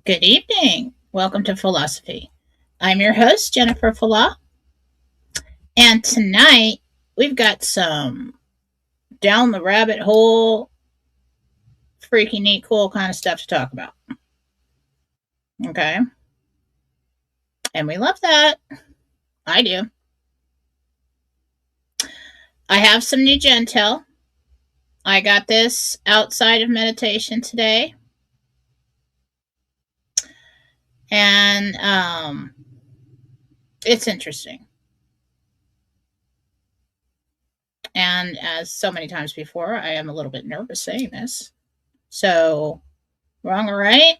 Good evening. Welcome to Fallawsophy. I'm your host, Jennifer Fallaw, and tonight we've got some down the rabbit hole, freaky neat, cool kind of stuff to talk about. Okay? And we love that. I do. I have some new Jentel. I got this outside of meditation today. And it's interesting. And as so many times before, I am a little bit nervous saying this. So, wrong or right,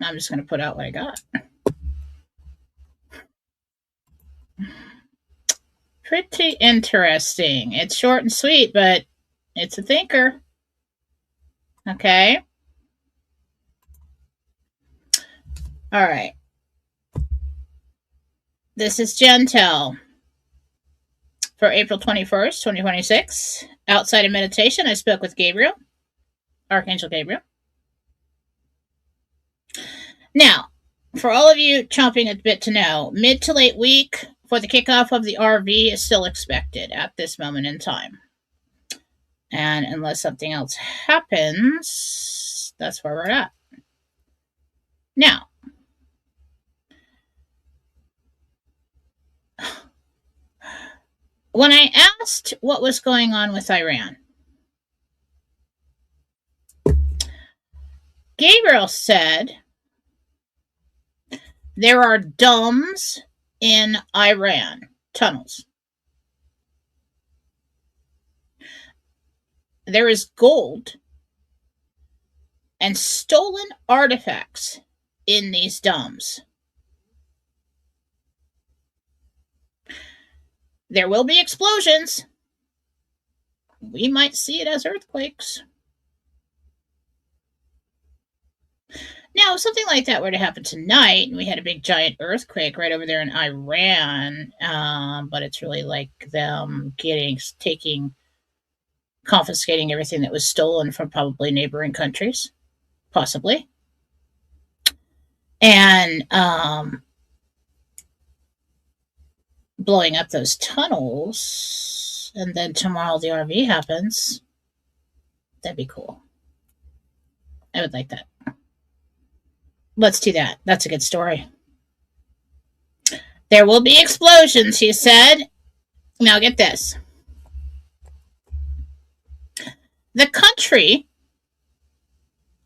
I'm just going to put out what I got. Pretty interesting. It's short and sweet, but it's a thinker. Okay. All right. This is Jentel for April 21st, 2026. Outside of meditation, I spoke with Gabriel, Archangel Gabriel. Now, for all of you chomping at the bit to know, mid to late week for the kickoff of the RV is still expected at this moment in time. And unless something else happens, that's where we're at. Now, when I asked what was going on with Iran, Gabriel said there are domes in Iran, tunnels. There is gold and stolen artifacts in these domes. There will be explosions. We might see it as earthquakes. Now, if something like that were to happen tonight, and we had a big giant earthquake right over there in Iran, but it's really like them confiscating everything that was stolen from probably neighboring countries, possibly. And blowing up those tunnels, and then tomorrow the RV happens, that'd be cool. I would like that. Let's do that. That's a good story. There will be explosions, he said. Now get this. The country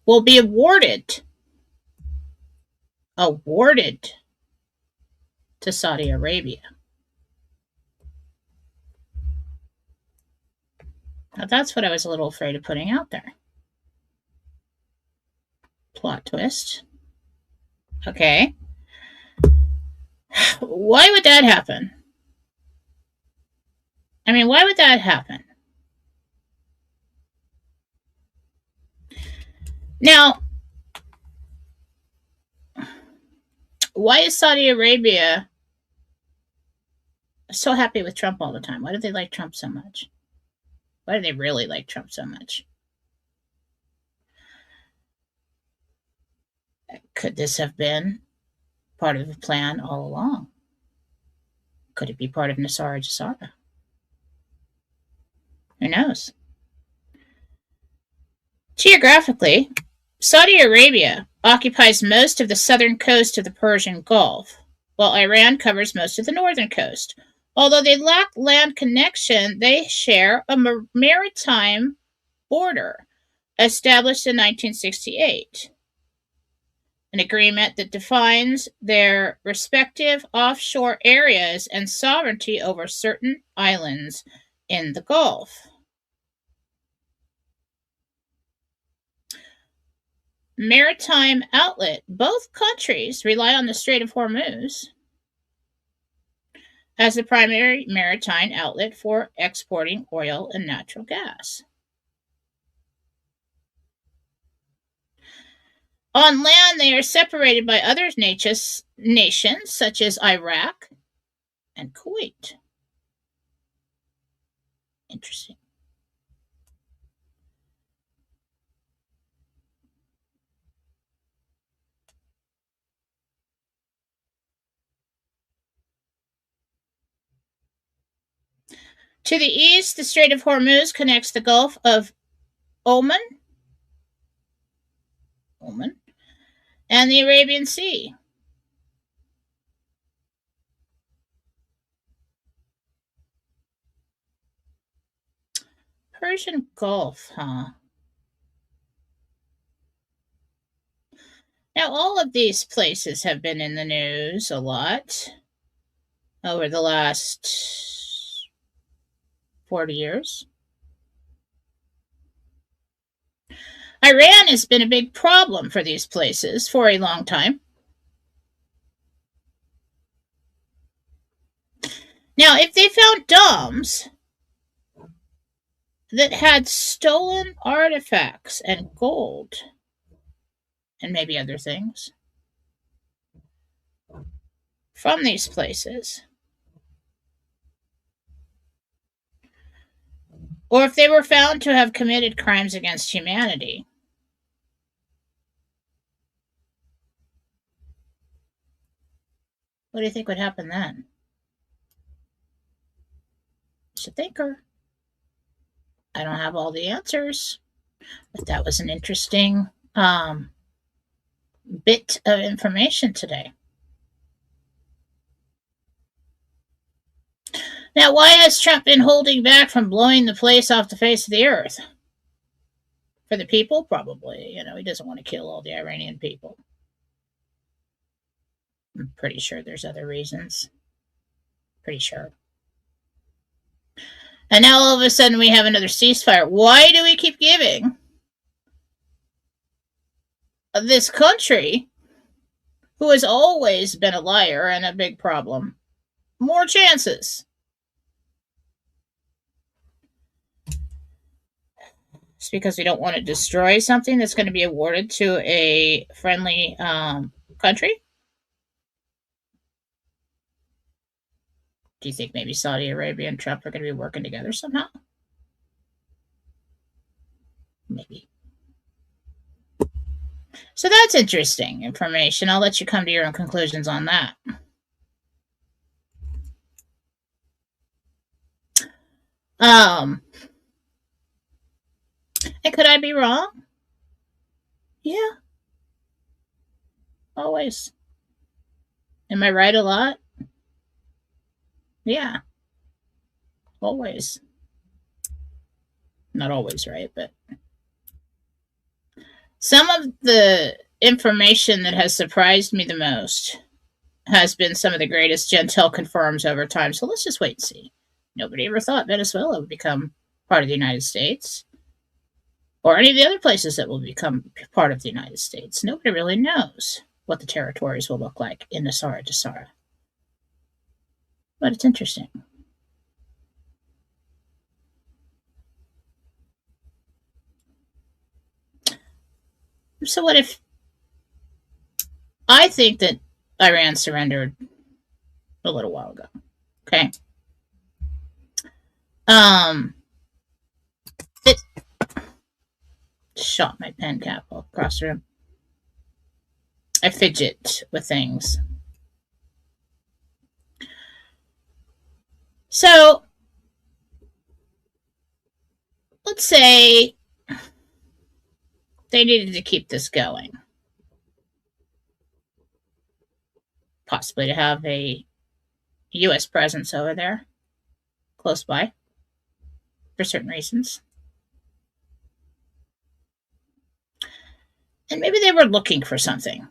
will be awarded to Saudi Arabia. Now that's what I was a little afraid of putting out there. Plot twist. Okay. Why would that happen? I mean, why would that happen? Now, why is Saudi Arabia so happy with Trump all the time? Why do they like Trump so much? Why do they really like Trump so much? Could this have been part of the plan all along? Could it be part of Nasara Jasara? Who knows? Geographically, Saudi Arabia occupies most of the southern coast of the Persian Gulf, while Iran covers most of the northern coast. Although they lack land connection, they share a maritime border established in 1968. An agreement that defines their respective offshore areas and sovereignty over certain islands in the Gulf. Maritime outlet. Both countries rely on the Strait of Hormuz as the primary maritime outlet for exporting oil and natural gas. On land, they are separated by other nations such as Iraq and Kuwait. Interesting. To the east, the Strait of Hormuz connects the Gulf of Oman and the Arabian Sea. Persian Gulf, huh? Now, all of these places have been in the news a lot over the last 40 years. Iran has been a big problem for these places for a long time. Now, if they found domes that had stolen artifacts and gold and maybe other things from these places, or if they were found to have committed crimes against humanity, what do you think would happen then? It's a thinker. I don't have all the answers, but that was an interesting bit of information today. Now, why has Trump been holding back from blowing the place off the face of the earth? For the people? Probably. He doesn't want to kill all the Iranian people. I'm pretty sure there's other reasons. Pretty sure. And now all of a sudden we have another ceasefire. Why do we keep giving this country, who has always been a liar and a big problem, more chances? It's because we don't want to destroy something that's going to be awarded to a friendly country? Do you think maybe Saudi Arabia and Trump are going to be working together somehow? Maybe. So that's interesting information. I'll let you come to your own conclusions on that. And could I be wrong? Yeah. Always. Am I right a lot? Yeah. Always. Not always right, but some of the information that has surprised me the most has been some of the greatest Jentel confirms over time. So let's just wait and see. Nobody ever thought Venezuela would become part of the United States, or any of the other places that will become part of the United States. Nobody really knows what the territories will look like in Nasara Jasara. But it's interesting. So what if I think that Iran surrendered a little while ago? Okay. It shot my pen cap across the room. I fidget with things. So let's say they needed to keep this going, possibly to have a U.S. presence over there, close by, for certain reasons. And maybe they were looking for something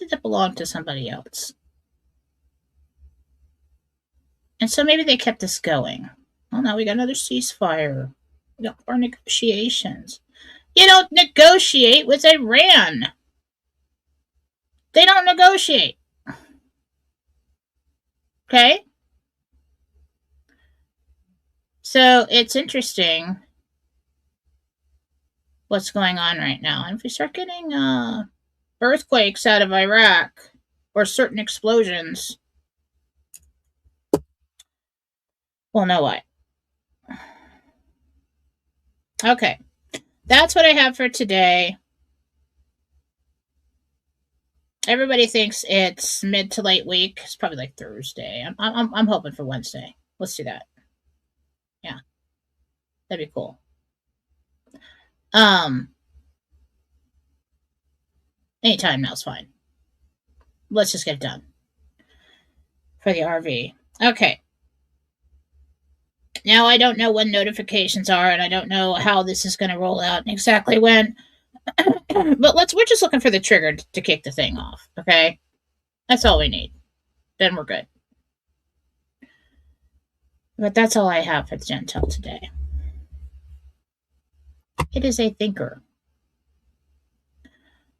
that belonged to somebody else. And so maybe they kept this going. Well, now we got another ceasefire. We got our negotiations. You don't negotiate with Iran. They don't negotiate. Okay? So it's interesting what's going on right now. And if we start getting earthquakes out of Iraq or certain explosions, we'll know why. Okay. That's what I have for today. Everybody thinks it's mid to late week. It's probably like Thursday. I'm hoping for Wednesday. Let's do that. Yeah, that'd be cool. Um, Anytime now's fine. Let's just get it done for the RV. Okay. Now I don't know when notifications are, and I don't know how this is going to roll out and exactly when. But we're just looking for the trigger to kick the thing off. Okay, that's all we need. Then we're good. But that's all I have for the Jentel today. It is a thinker.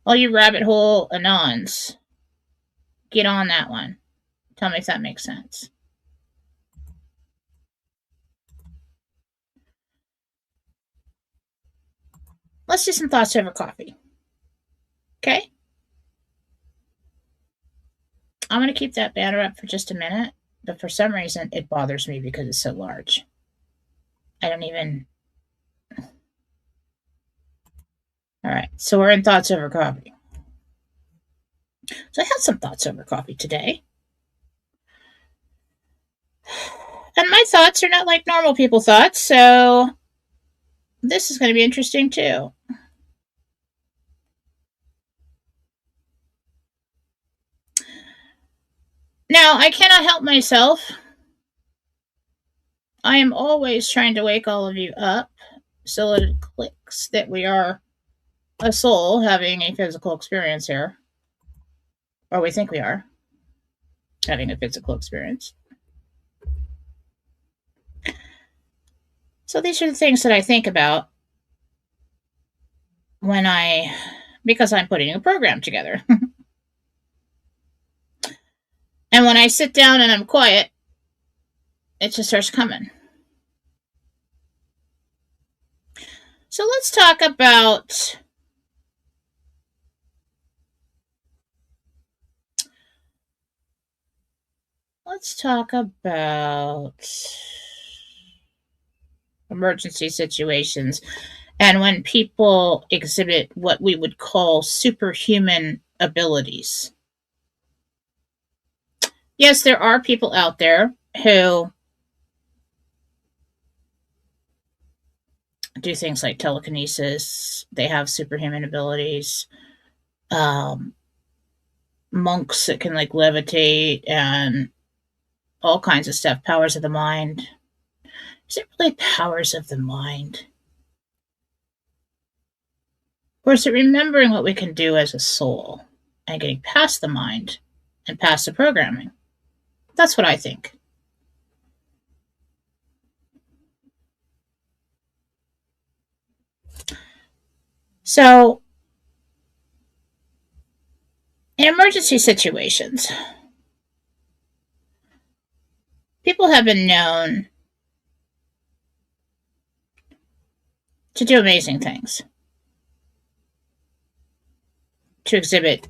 All you rabbit hole anons, get on that one. Tell me if that makes sense. Let's do some thoughts over coffee. Okay? I'm going to keep that banner up for just a minute, but for some reason it bothers me because it's so large. I don't even. All right, so we're in thoughts over coffee. So I had some thoughts over coffee today. And my thoughts are not like normal people thoughts, so this is going to be interesting too. Now, I cannot help myself. I am always trying to wake all of you up so that it clicks that we are a soul having a physical experience here. Or we think we are having a physical experience. So these are the things that I think about because I'm putting a program together. And when I sit down and I'm quiet, it just starts coming. So let's talk about emergency situations and when people exhibit what we would call superhuman abilities. Yes, there are people out there who do things like telekinesis. They have superhuman abilities. Monks that can like levitate and all kinds of stuff. Powers of the mind. Is it really powers of the mind? Or is it remembering what we can do as a soul and getting past the mind and past the programming? That's what I think. So, in emergency situations, people have been known to do amazing things, to exhibit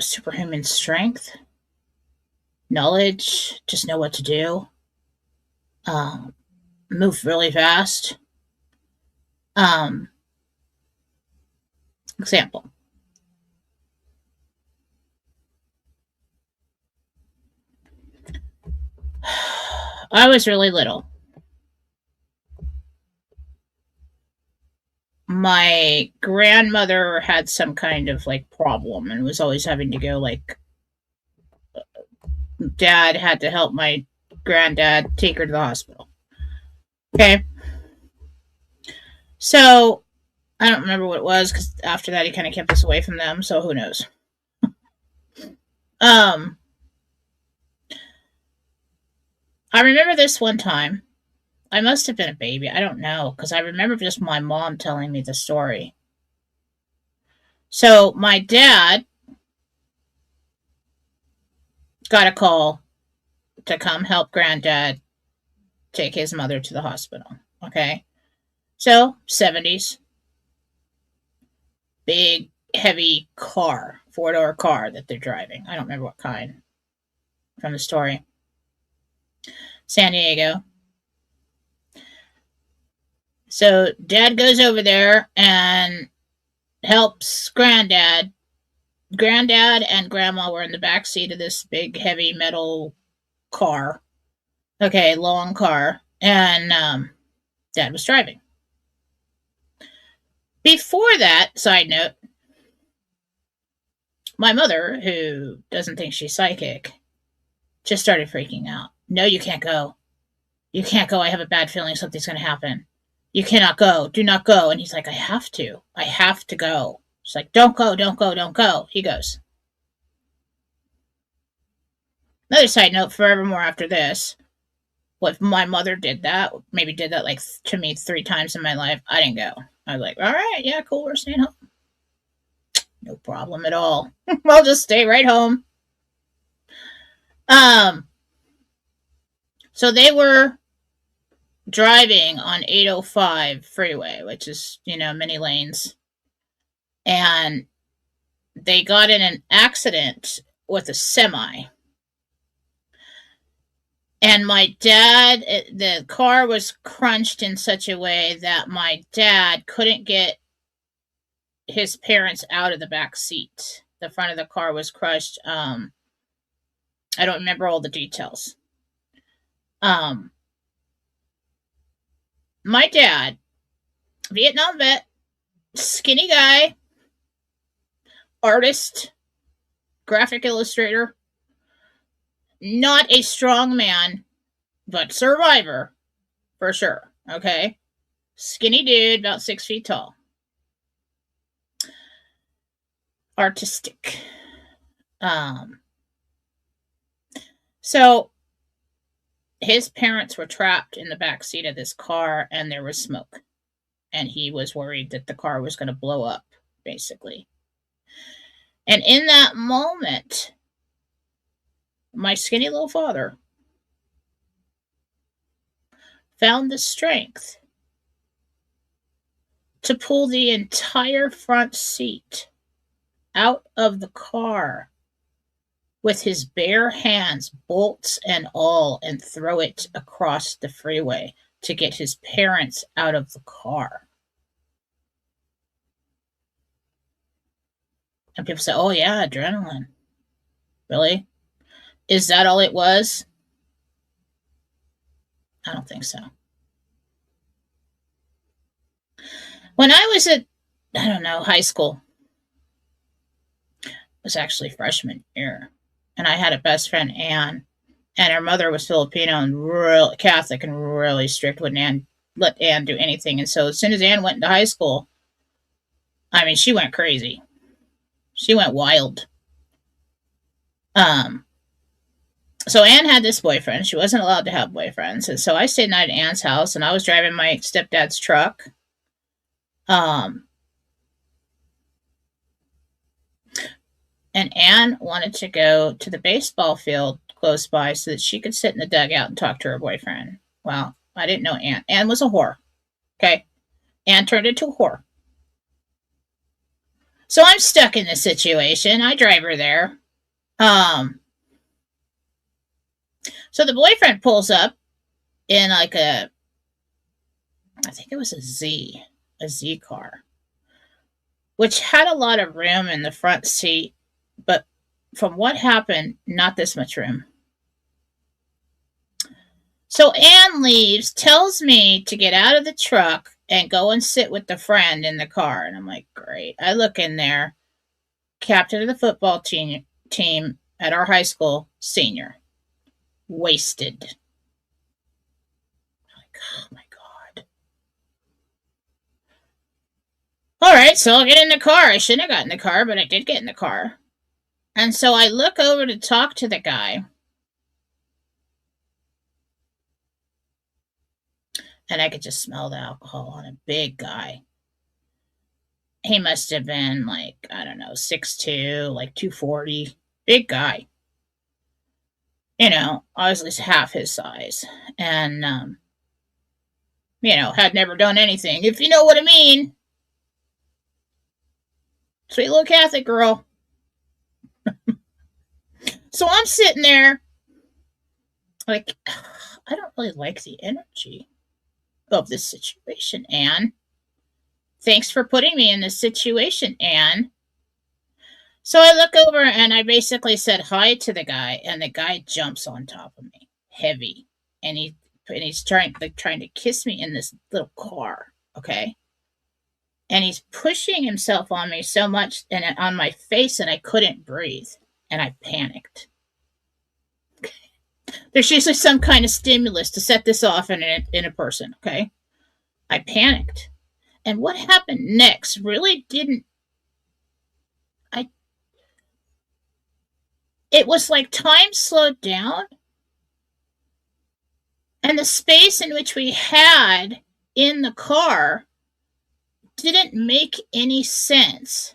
superhuman strength, knowledge, just know what to do, move really fast. Example. I was really little. My grandmother had some kind of like problem and was always having to go like dad had to help my granddad take her to the hospital. Okay. So I don't remember what it was because after that he kind of kept us away from them, so who knows. I remember this one time. I must have been a baby. I don't know because I remember just my mom telling me the story. So my dad got a call to come help granddad take his mother to the hospital. Okay. So 70s. Big, heavy car, 4-door car that they're driving. I don't remember what kind from the story. San Diego. So dad goes over there and helps Granddad. Granddad and Grandma were in the back seat of this big, heavy metal car. Okay, long car. And Dad was driving. Before that, side note, my mother, who doesn't think she's psychic, just started freaking out. No, you can't go. You can't go. I have a bad feeling something's going to happen. You cannot go. Do not go. And he's like, I have to. I have to go. She's like, don't go, don't go, don't go. He goes. Another side note, forevermore after this, what my mother did that, maybe did that like to me 3 times in my life, I didn't go. I was like, all right, yeah, cool, we're staying home. No problem at all. I'll just stay right home. So they were driving on 805 freeway, which is, many lanes. And they got in an accident with a semi. And my dad, the car was crunched in such a way that my dad couldn't get his parents out of the back seat. The front of the car was crushed. I don't remember all the details. My dad, Vietnam vet, skinny guy, artist, graphic illustrator, not a strong man, but survivor, for sure, okay? Skinny dude, about 6 feet tall. Artistic. So his parents were trapped in the back seat of this car and there was smoke. And he was worried that the car was going to blow up, basically. And in that moment, my skinny little father found the strength to pull the entire front seat out of the car with his bare hands, bolts and all, and throw it across the freeway to get his parents out of the car. And people say, oh yeah, adrenaline. Really? Is that all it was? I don't think so. When I was at, high school, it was actually freshman year, and I had a best friend, Anne, and her mother was Filipino and real Catholic and really strict, wouldn't let Anne do anything. And so as soon as Anne went into high school, she went crazy. She went wild. So Anne had this boyfriend. She wasn't allowed to have boyfriends. And so I stayed night at Anne's house, and I was driving my stepdad's truck. And Anne wanted to go to the baseball field close by so that she could sit in the dugout and talk to her boyfriend. Well, I didn't know Anne. Anne was a whore. Okay? Anne turned into a whore. So I'm stuck in this situation. I drive her there. So the boyfriend pulls up in I think it was a Z car, which had a lot of room in the front seat, but from what happened, not this much room. So Anne leaves, tells me to get out of the truck and go and sit with the friend in the car. And I'm like, great. I look in there, captain of the football team at our high school, senior. Wasted. Like, oh my God. All right, so I'll get in the car. I shouldn't have gotten in the car, but I did get in the car. And so I look over to talk to the guy. And I could just smell the alcohol on a big guy. He must have been 6'2", 240. Big guy. I was at least half his size. And, had never done anything, if you know what I mean. Sweet little Catholic girl. So I'm sitting there, I don't really like the energy of this situation, Anne. Thanks for putting me in this situation, Anne. So I look over and I basically said hi to the guy, and the guy jumps on top of me, heavy, and he's trying to kiss me in this little car, okay? And he's pushing himself on me so much and on my face that I couldn't breathe, and I panicked. There's usually some kind of stimulus to set this off in a person, okay? I panicked. And what happened next really didn't I it was like time slowed down, and the space in which we had in the car didn't make any sense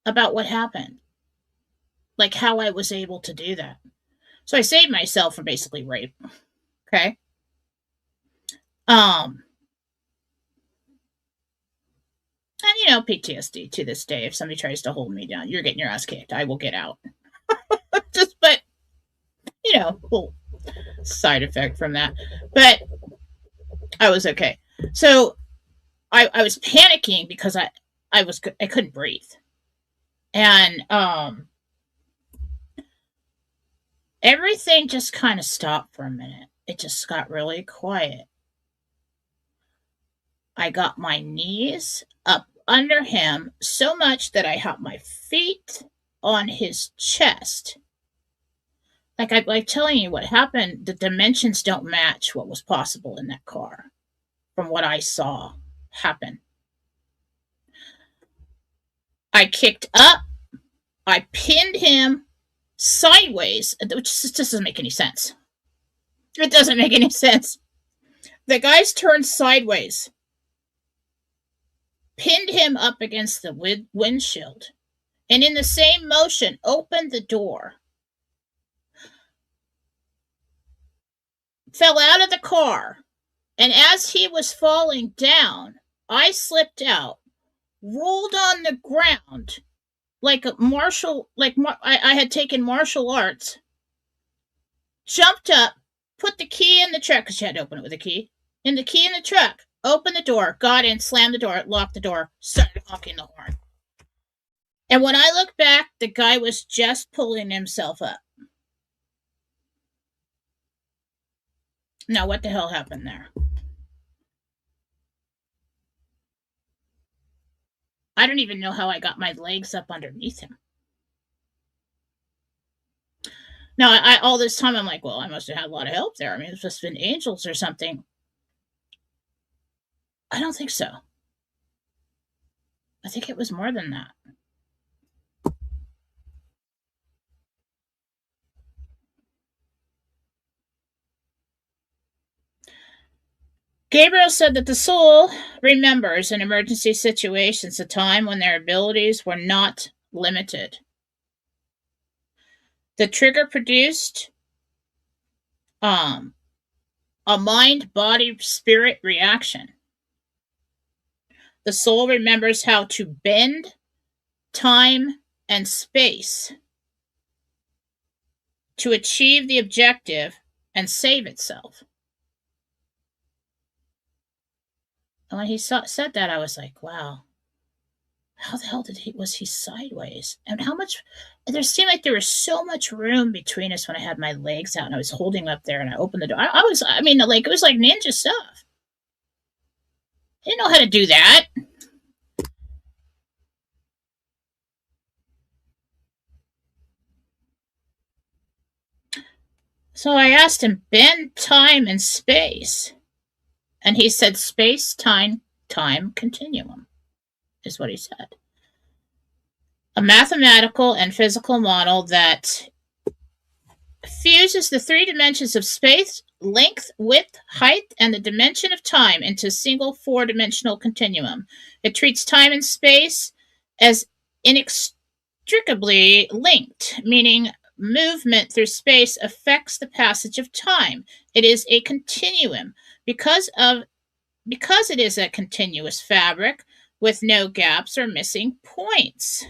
about what happened, like how I was able to do that. So I saved myself from basically rape. Okay. Um, and PTSD to this day. If somebody tries to hold me down, you're getting your ass kicked. I will get out. Just, but little side effect from that. But I was okay. So I was panicking because I couldn't breathe, and everything just kind of stopped for a minute. It just got really quiet. I got my knees up under him so much that I had my feet on his chest. Like telling you what happened, the dimensions don't match what was possible in that car from what I saw happen. I kicked up, I pinned him sideways, which just doesn't make any sense. It doesn't make any sense. The guy's turned sideways, pinned him up against the windshield, and in the same motion opened the door, fell out of the car, and as he was falling down, I slipped out, rolled on the ground like a martial, I had taken martial arts, jumped up, put the key in the truck, because you had to open it with a key, and the key in the truck, opened the door, got in, slammed the door, locked the door, started honking the horn. And when I look back, the guy was just pulling himself up. Now, what the hell happened there? I don't even know how I got my legs up underneath him. Now, all this time, I'm like, well, I must have had a lot of help there. I mean, it's just been angels or something. I don't think so. I think it was more than that. Gabriel said that the soul remembers in emergency situations a time when their abilities were not limited. The trigger produced a mind, body, spirit reaction. The soul remembers how to bend time and space to achieve the objective and save itself. And when he said that, I was like, wow, how the hell was he sideways? And how much, there seemed like there was so much room between us when I had my legs out and I was holding up there and I opened the door. It was like ninja stuff. I didn't know how to do that. So I asked him, bend time and space. And he said, space, time continuum, is what he said. A mathematical and physical model that fuses the three dimensions of space, length, width, height, and the dimension of time into a single four-dimensional continuum. It treats time and space as inextricably linked, meaning movement through space affects the passage of time. It is a continuum. Because it is a continuous fabric with no gaps or missing points.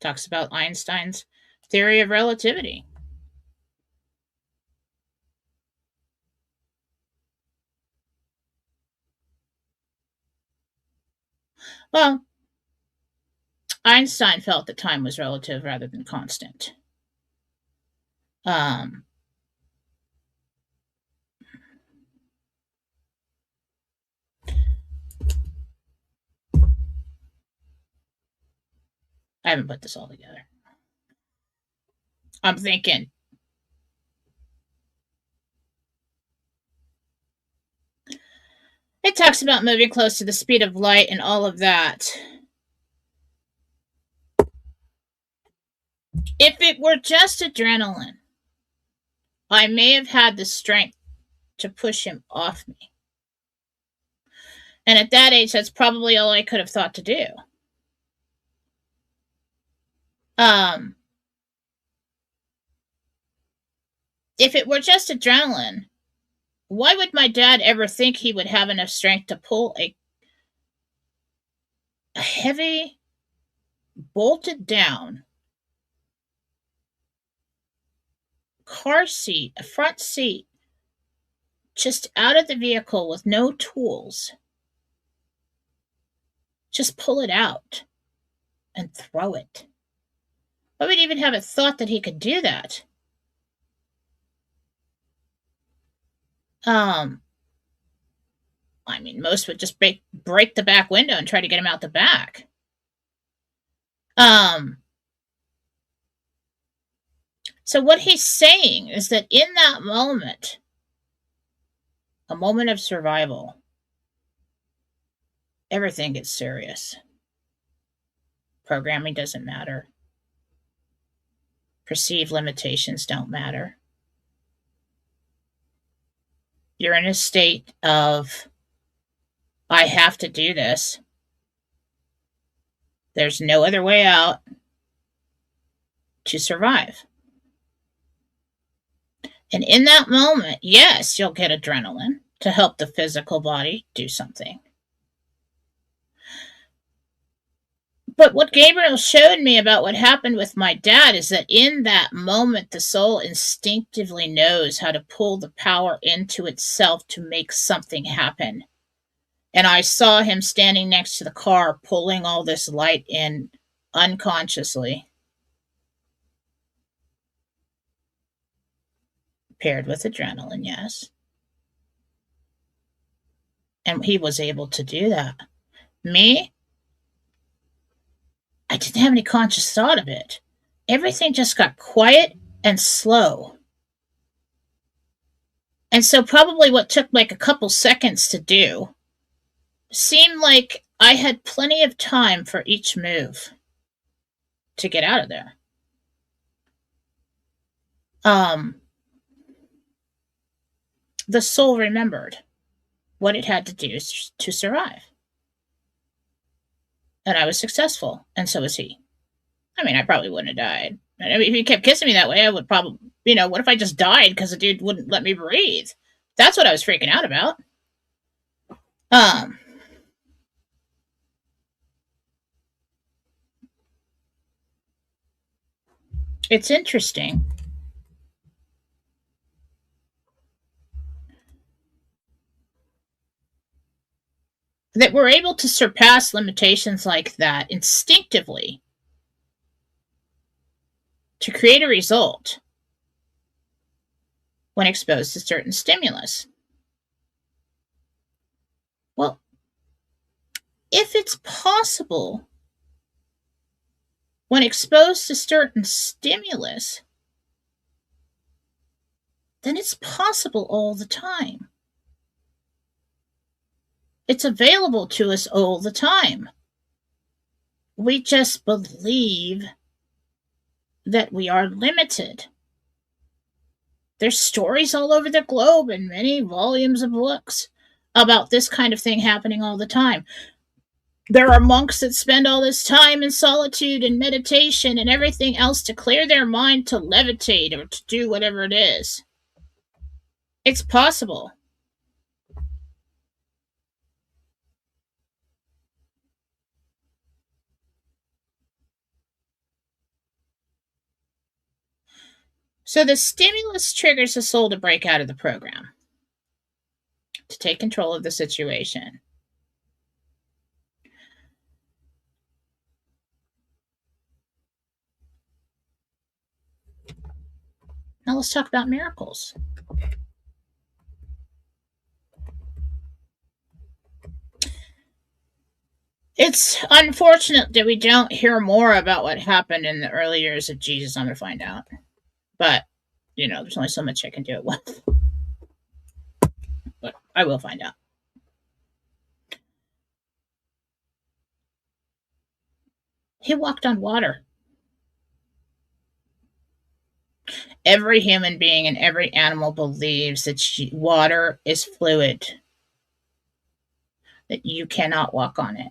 Talks about Einstein's Theory of relativity. Well, Einstein felt that time was relative rather than constant. Um, I haven't put this all together. I'm thinking. It talks about moving close to the speed of light and all of that. If it were just adrenaline, I may have had the strength to push him off me. And at that age, that's probably all I could have thought to do. Um, if it were just adrenaline, why would my dad ever think he would have enough strength to pull a heavy, bolted down car seat, a front seat, just out of the vehicle with no tools? Just pull it out and throw it. I would even have a thought that he could do that. Um, I mean, most would just break the back window and try to get him out the back. Um, so what he's saying is that in that moment, a moment of survival, everything gets serious. Programming doesn't matter. Perceived limitations don't matter. You're in a state of, I have to do this. There's no other way out to survive. And in that moment, yes, you'll get adrenaline to help the physical body do something. But what Gabriel showed me about what happened with my dad is that in that moment, the soul instinctively knows how to pull the power into itself to make something happen. And I saw him standing next to the car, pulling all this light in unconsciously, paired with adrenaline, yes. And he was able to do that. Me, I didn't have any conscious thought of it. Everything just got quiet and slow. And so, probably what took like a couple seconds to do seemed like I had plenty of time for each move to get out of there. The soul remembered what it had to do to survive. And I was successful, and so was he. I mean, I probably wouldn't have died. I mean, if he kept kissing me that way, I would probably, what if I just died because the dude wouldn't let me breathe? That's what I was freaking out about. It's interesting that we're able to surpass limitations like that instinctively to create a result when exposed to certain stimulus. Well, if it's possible when exposed to certain stimulus, then it's possible all the time. It's available to us all the time. We just believe that we are limited. There's stories all over the globe and many volumes of books about this kind of thing happening all the time. There are monks that spend all this time in solitude and meditation and everything else to clear their mind to levitate or to do whatever it is. It's possible. So the stimulus triggers the soul to break out of the program, to take control of the situation. Now let's talk about miracles. It's unfortunate that we don't hear more about what happened in the early years of Jesus. I'm going to find out. But, there's only so much I can do it with. But I will find out. He walked on water. Every human being and every animal believes that water is fluid, that you cannot walk on it.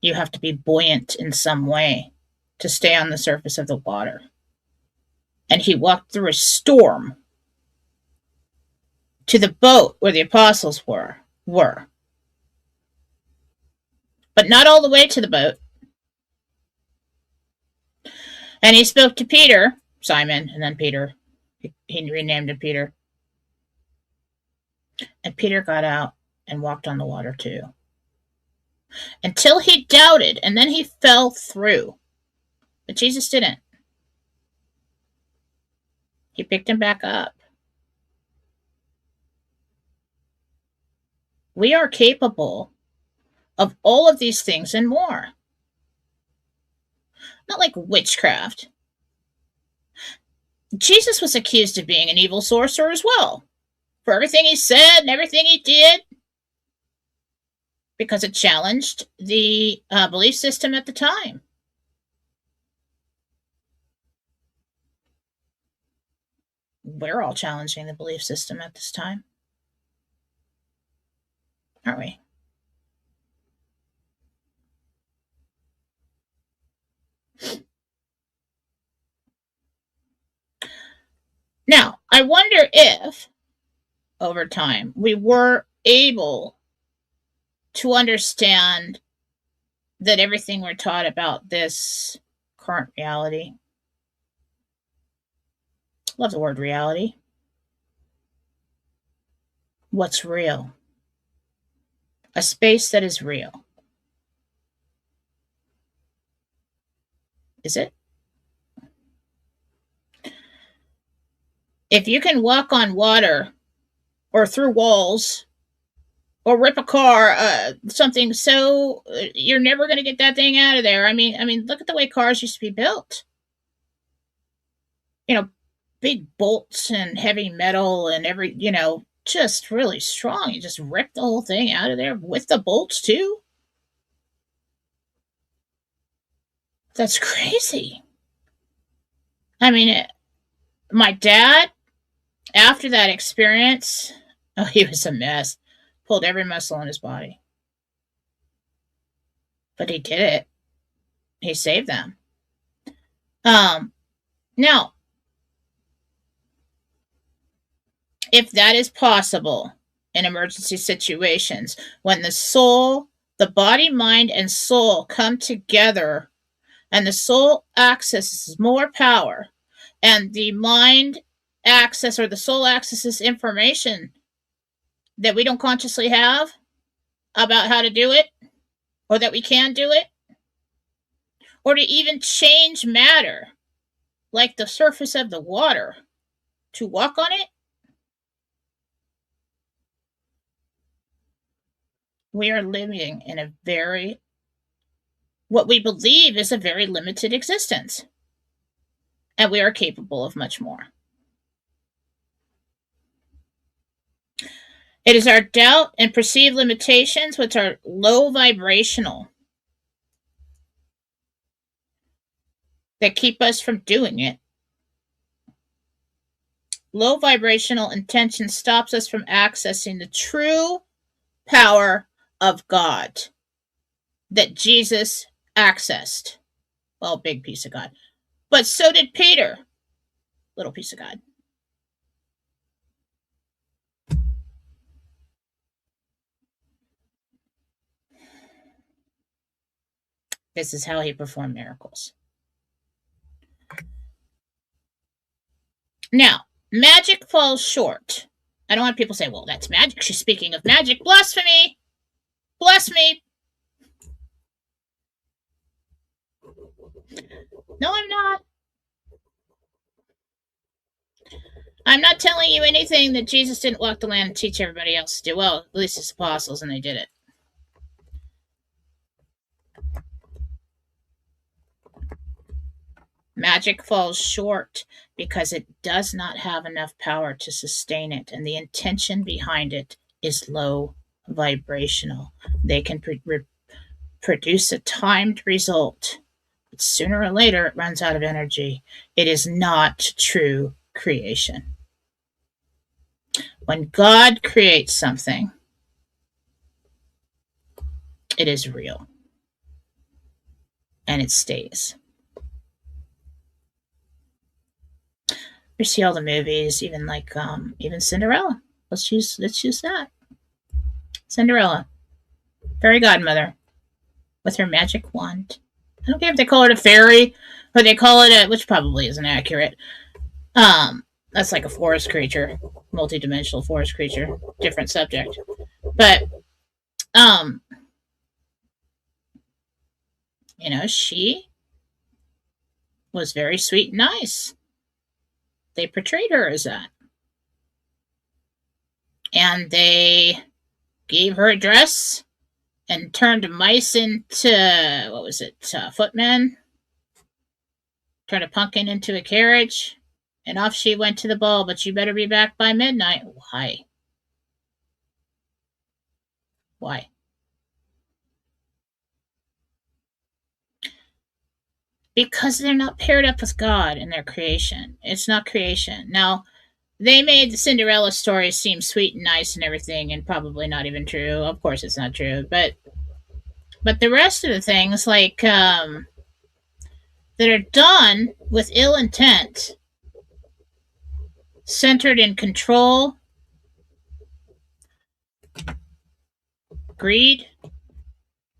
You have to be buoyant in some way to stay on the surface of the water. And he walked through a storm to the boat where the apostles were. But not all the way to the boat. And he spoke to Peter, Simon, and then Peter. He renamed him Peter. And Peter got out and walked on the water too. Until he doubted, and then he fell through. But Jesus didn't. He picked him back up. We are capable of all of these things and more. Not like witchcraft. Jesus was accused of being an evil sorcerer as well, for everything he said and everything he did, because it challenged the belief system at the time. We're all challenging the belief system at this time, aren't we? Now, I wonder if, over time, we were able to understand that everything we're taught about this current reality, love the word reality, what's real, a space that is real. Is it? If you can walk on water or through walls or rip a car, something so you're never going to get that thing out of there. I mean, look at the way cars used to be built. Big bolts and heavy metal and just really strong. You just rip the whole thing out of there with the bolts too. That's crazy. I mean, my dad, after that experience, he was a mess. Pulled every muscle in his body. But he did it. He saved them. Now, if that is possible in emergency situations, when the body, mind, and soul come together, and the soul accesses more power, and the mind the soul accesses information that we don't consciously have about how to do it, or that we can do it, or to even change matter, like the surface of the water, to walk on it, we are living in what we believe is a very limited existence. And we are capable of much more. It is our doubt and perceived limitations which are low vibrational that keep us from doing it. Low vibrational intention stops us from accessing the true power of God that Jesus accessed. Well, big piece of God. But so did Peter. Little piece of God. This is how he performed miracles. Now, magic falls short. I don't want people to say, well, that's magic. She's speaking of magic. Blasphemy! Bless me! No, I'm not. I'm not telling you anything that Jesus didn't walk the land and teach everybody else to do. Well, at least his apostles, and they did it. Magic falls short because it does not have enough power to sustain it, and the intention behind it is low vibrational. They can produce a timed result, but sooner or later it runs out of energy. It is not true creation. When God creates something, it is real and it stays. You see all the movies, even like even Cinderella. Let's use that. Cinderella, fairy godmother, with her magic wand. I don't care if they call it a fairy or they call it a, which probably isn't accurate. That's like a forest creature, multi-dimensional forest creature, different subject. But she was very sweet and nice. They portrayed her as that. And they gave her a dress and turned mice into, what was it, footmen? Turned a pumpkin into a carriage. And off she went to the ball, but you better be back by midnight. Why? Why? Because they're not paired up with God in their creation. It's not creation. Now, they made the Cinderella story seem sweet and nice and everything, and probably not even true. Of course, it's not true, but the rest of the things, like that are done with ill intent, centered in control, greed,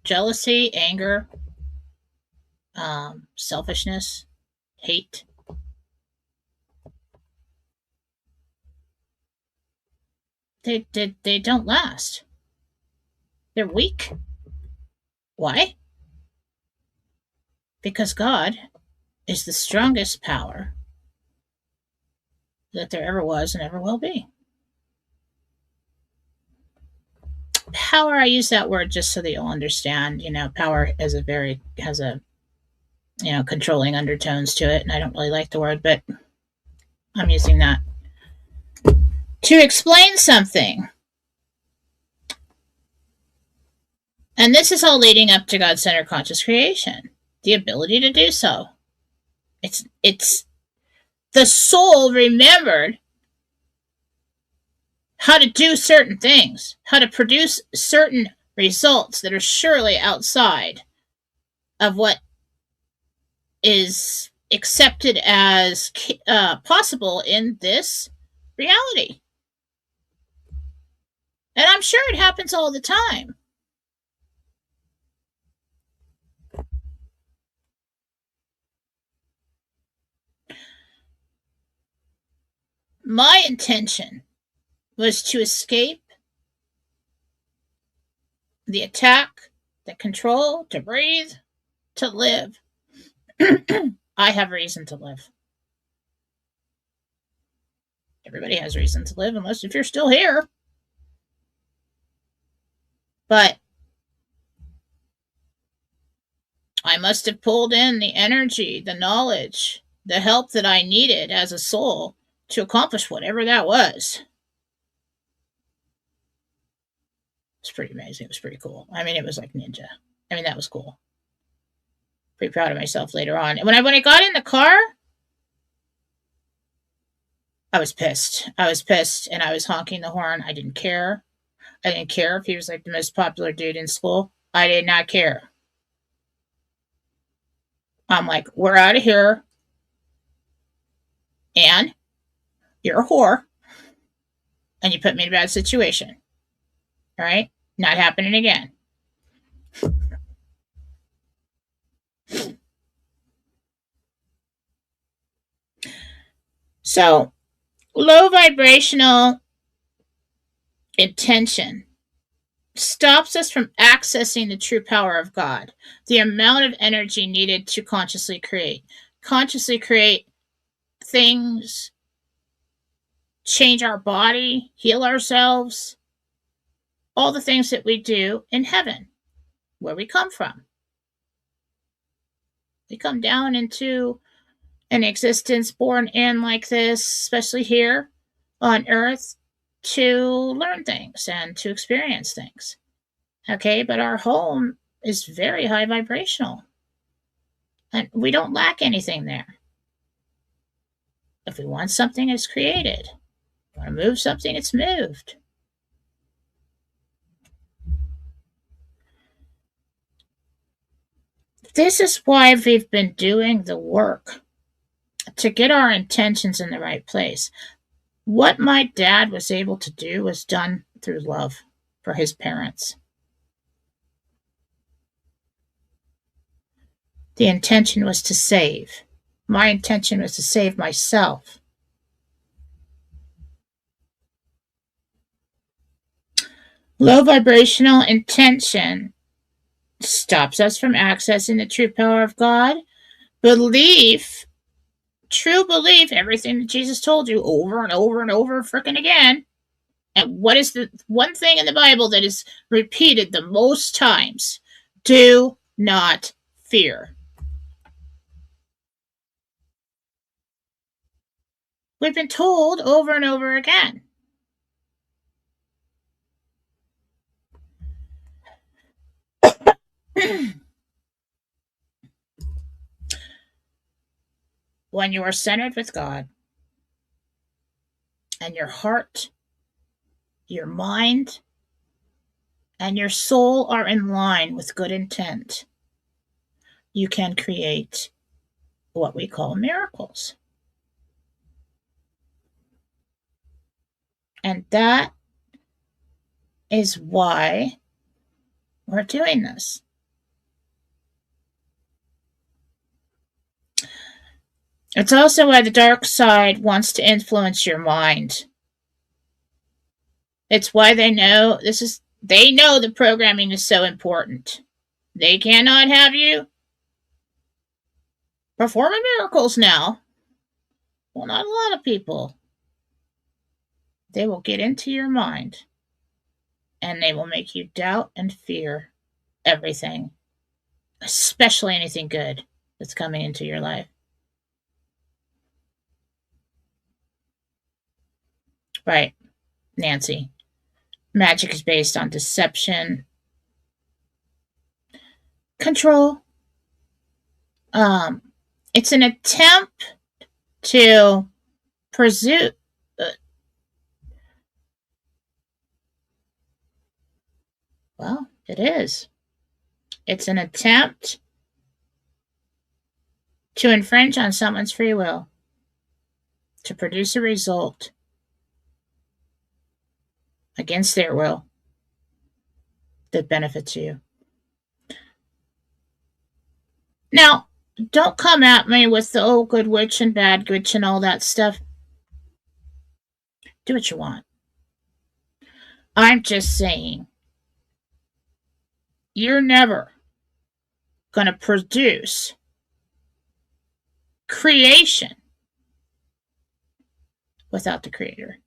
jealousy, anger, selfishness, hate. They don't last. They're weak. Why? Because God is the strongest power that there ever was and ever will be. Power, I use that word just so that you'll understand. Power has a controlling undertones to it, and I don't really like the word, but I'm using that to explain something. And this is all leading up to God-centered conscious creation. The ability to do so. It's the soul remembered how to do certain things, how to produce certain results that are surely outside of what is accepted as possible in this reality. And I'm sure it happens all the time. My intention was to escape the attack, the control, to breathe, to live. I have reason to live. Everybody has reason to live, unless if you're still here. But I must have pulled in the energy, the knowledge, the help that I needed as a soul to accomplish whatever that was. It's pretty amazing. It was pretty cool. I mean, it was like ninja. I mean, that was cool. Pretty proud of myself later on. And when I got in the car, I was pissed. And I was honking the horn. I didn't care. I didn't care if he was like the most popular dude in school. I did not care. I'm like, we're out of here. And you're a whore. And you put me in a bad situation. All right? Not happening again. So Low vibrational intention stops us from accessing the true power of God, the amount of energy needed to consciously create. Consciously create things, change our body, heal ourselves, all the things that we do in heaven, where we come from. We come down into an existence born in like this, especially here on earth, to learn things and to experience things. Okay, but our home is very high vibrational, and we don't lack anything there. If we want something, it's created. If we want to move something, it's moved. This is why we've been doing the work to get our intentions in the right place. What my dad was able to do was done through love for his parents. The intention was to save. My intention was to save myself. Low vibrational intention stops us from accessing the true power of God. Belief, true belief, everything that Jesus told you over and over and over freaking again. And what is the one thing in the Bible that is repeated the most times? Do not fear. We've been told over and over again. When you are centered with God and your heart, your mind, and your soul are in line with good intent, you can create what we call miracles. And that is why we're doing this. It's also why the dark side wants to influence your mind. It's why they know the programming is so important. They cannot have you performing miracles now. Well, not a lot of people. They will get into your mind and they will make you doubt and fear everything, especially anything good that's coming into your life. Right, Nancy. Magic is based on deception, control. It's an attempt to pursue. Well, it is. It's an attempt to infringe on someone's free will, to produce a result against their will that benefits you. Now, don't come at me with the old good witch and bad witch and all that stuff. Do what you want. I'm just saying, you're never going to produce creation without the creator.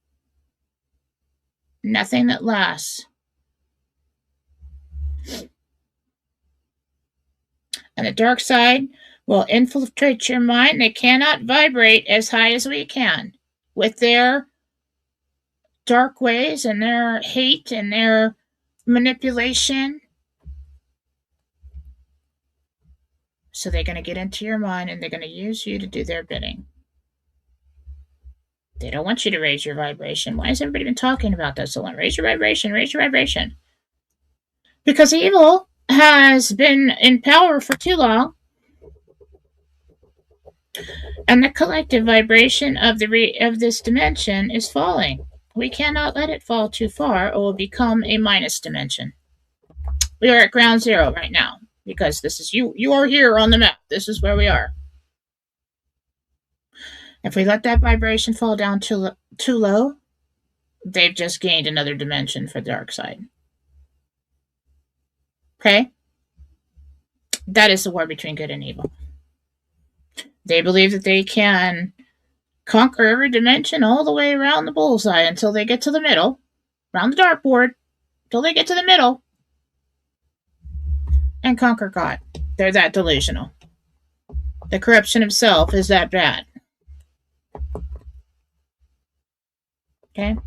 Nothing that lasts. And the dark side will infiltrate your mind. They cannot vibrate as high as we can with their dark ways and their hate and their manipulation. So they're going to get into your mind and they're going to use you to do their bidding. They don't want you to raise your vibration. Why has everybody been talking about this? So raise your vibration, raise your vibration. Because evil has been in power for too long. And the collective vibration of this dimension is falling. We cannot let it fall too far or will become a minus dimension. We are at ground zero right now because this is you are here on the map. This is where we are. If we let that vibration fall down too low, they've just gained another dimension for the dark side. Okay? That is the war between good and evil. They believe that they can conquer every dimension all the way around the bullseye until they get to the middle, around the dartboard, until they get to the middle, and conquer God. They're that delusional. The corruption of self is that bad. Okay?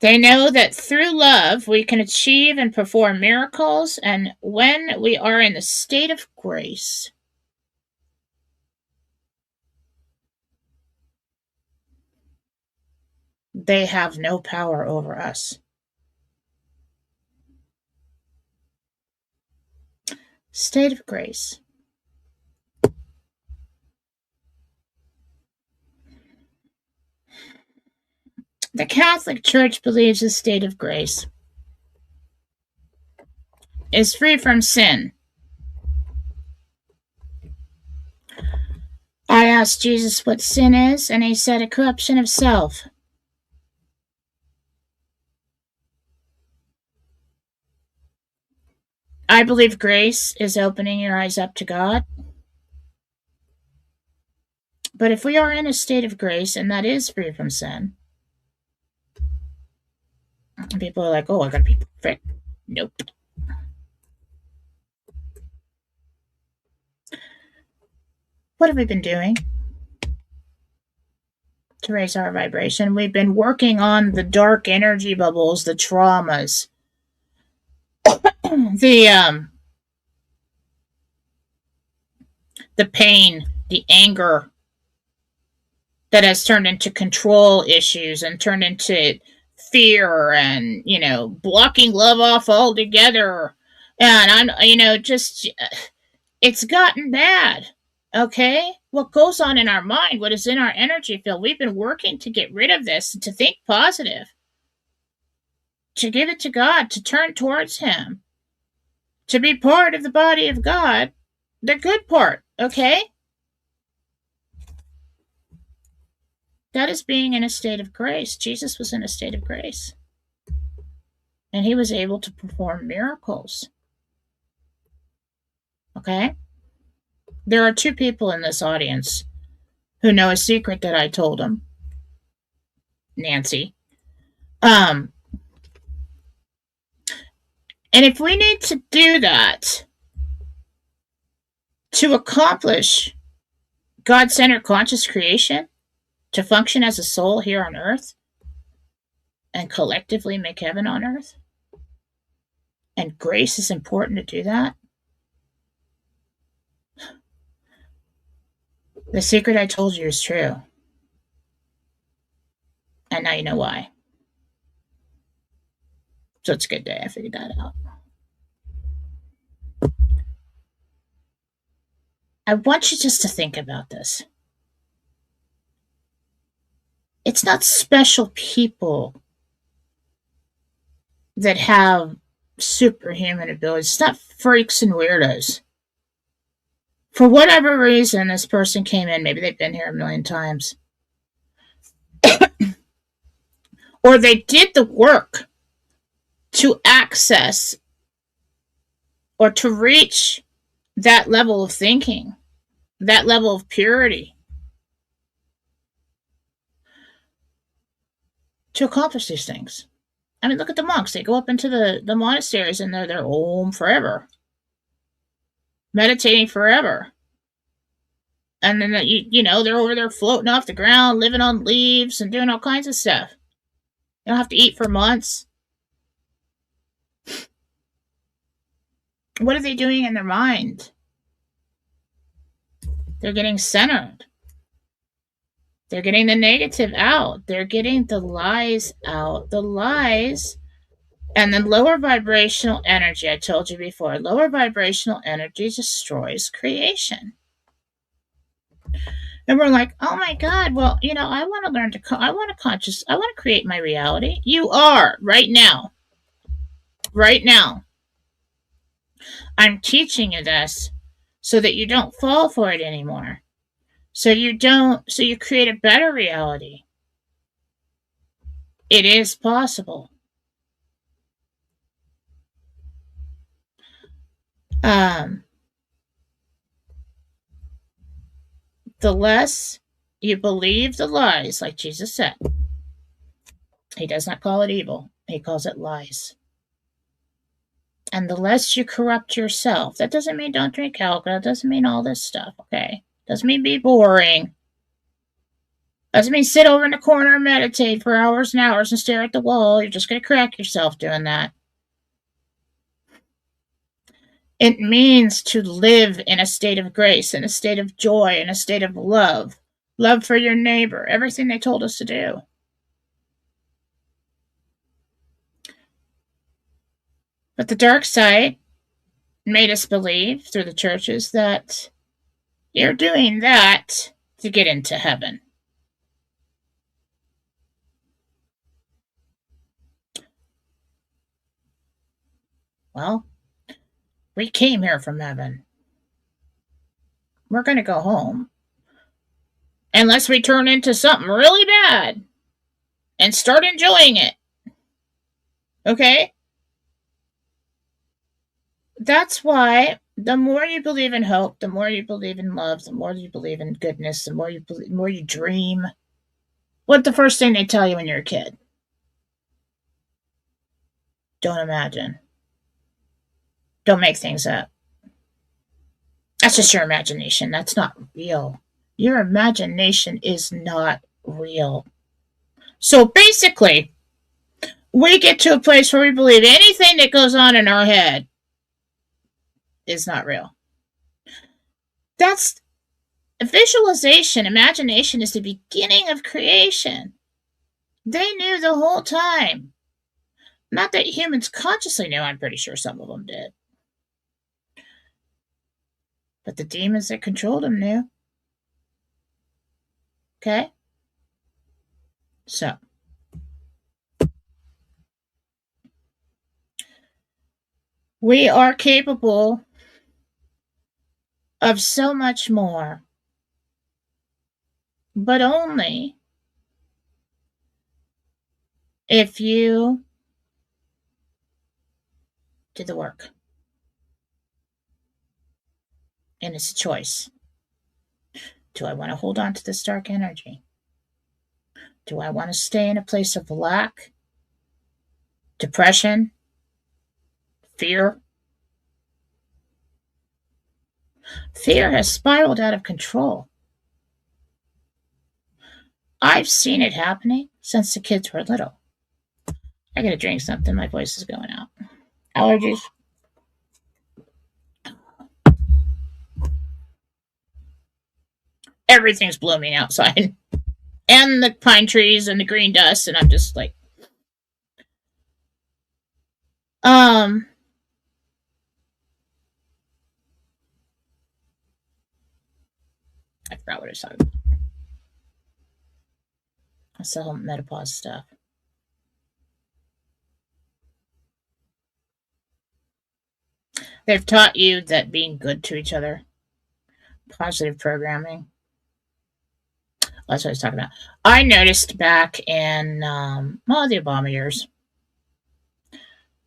They know that through love we can achieve and perform miracles, and when we are in the state of grace, they have no power over us. State of grace. The Catholic Church believes the state of grace is free from sin. I asked Jesus what sin is, and he said a corruption of self. I believe grace is opening your eyes up to God. But if we are in a state of grace, and that is free from sin, people are like, oh, I gotta be perfect. Nope. What have we been doing to raise our vibration? We've been working on the dark energy bubbles, the traumas, the pain, the anger that has turned into control issues and turned into fear and, blocking love off altogether. And it's gotten bad. Okay? What goes on in our mind, what is in our energy field, we've been working to get rid of this and to think positive, to give it to God, to turn towards Him, to be part of the body of God, the good part, okay? That is being in a state of grace. Jesus was in a state of grace. And he was able to perform miracles. Okay? There are two people in this audience who know a secret that I told them. Nancy. And if we need to do that to accomplish God-centered conscious creation, to function as a soul here on earth, and collectively make heaven on earth, and grace is important to do that, the secret I told you is true. And now you know why. So it's a good day. I figured that out. I want you just to think about this. It's not special people that have superhuman abilities. It's not freaks and weirdos. For whatever reason, this person came in. Maybe they've been here a million times. Or they did the work to access or to reach that level of thinking, that level of purity, to accomplish these things. I mean, look at the monks. They go up into the monasteries and they're Om forever, meditating forever. And then, they're over there floating off the ground, living on leaves and doing all kinds of stuff. They don't have to eat for months. What are they doing in their mind? They're getting centered. They're getting the negative out. They're getting the lies out. The lies and then lower vibrational energy. I told you before, lower vibrational energy destroys creation. And we're like, oh my God, well, I want to learn I want to create my reality. You are right now. Right now. I'm teaching you this so that you don't fall for it anymore. So you create a better reality. It is possible. Um, the less you believe the lies, like Jesus said, he does not call it evil, he calls it lies. And the less you corrupt yourself, that doesn't mean don't drink alcohol, it doesn't mean all this stuff, okay? Doesn't mean be boring. Doesn't mean sit over in the corner and meditate for hours and hours and stare at the wall. You're just going to correct yourself doing that. It means to live in a state of grace, in a state of joy, in a state of love. Love for your neighbor, everything they told us to do. But the dark side made us believe through the churches that you're doing that to get into heaven. Well, we came here from heaven. We're going to go home. Unless we turn into something really bad and start enjoying it. Okay? That's why the more you believe in hope, the more you believe in love, the more you believe in goodness, the more you dream. What's the first thing they tell you when you're a kid? Don't imagine. Don't make things up. That's just your imagination. That's not real. Your imagination is not real. So basically, we get to a place where we believe anything that goes on in our head is not real. That's visualization. Imagination is the beginning of creation. They knew the whole time. Not that humans consciously knew, I'm pretty sure some of them did. But the demons that controlled them knew. Okay? So, we are capable of so much more, but only if you do the work. And it's a choice. Do I want to hold on to this dark energy? Do I want to stay in a place of lack, depression, fear? Fear has spiraled out of control. I've seen it happening since the kids were little. I gotta drink something. My voice is going out. Allergies. Everything's blooming outside. And the pine trees and the green dust, and I'm just like, I forgot what I was talking about. I sell menopause stuff. They've taught you that being good to each other, positive programming. That's what I was talking about. I noticed back in the Obama years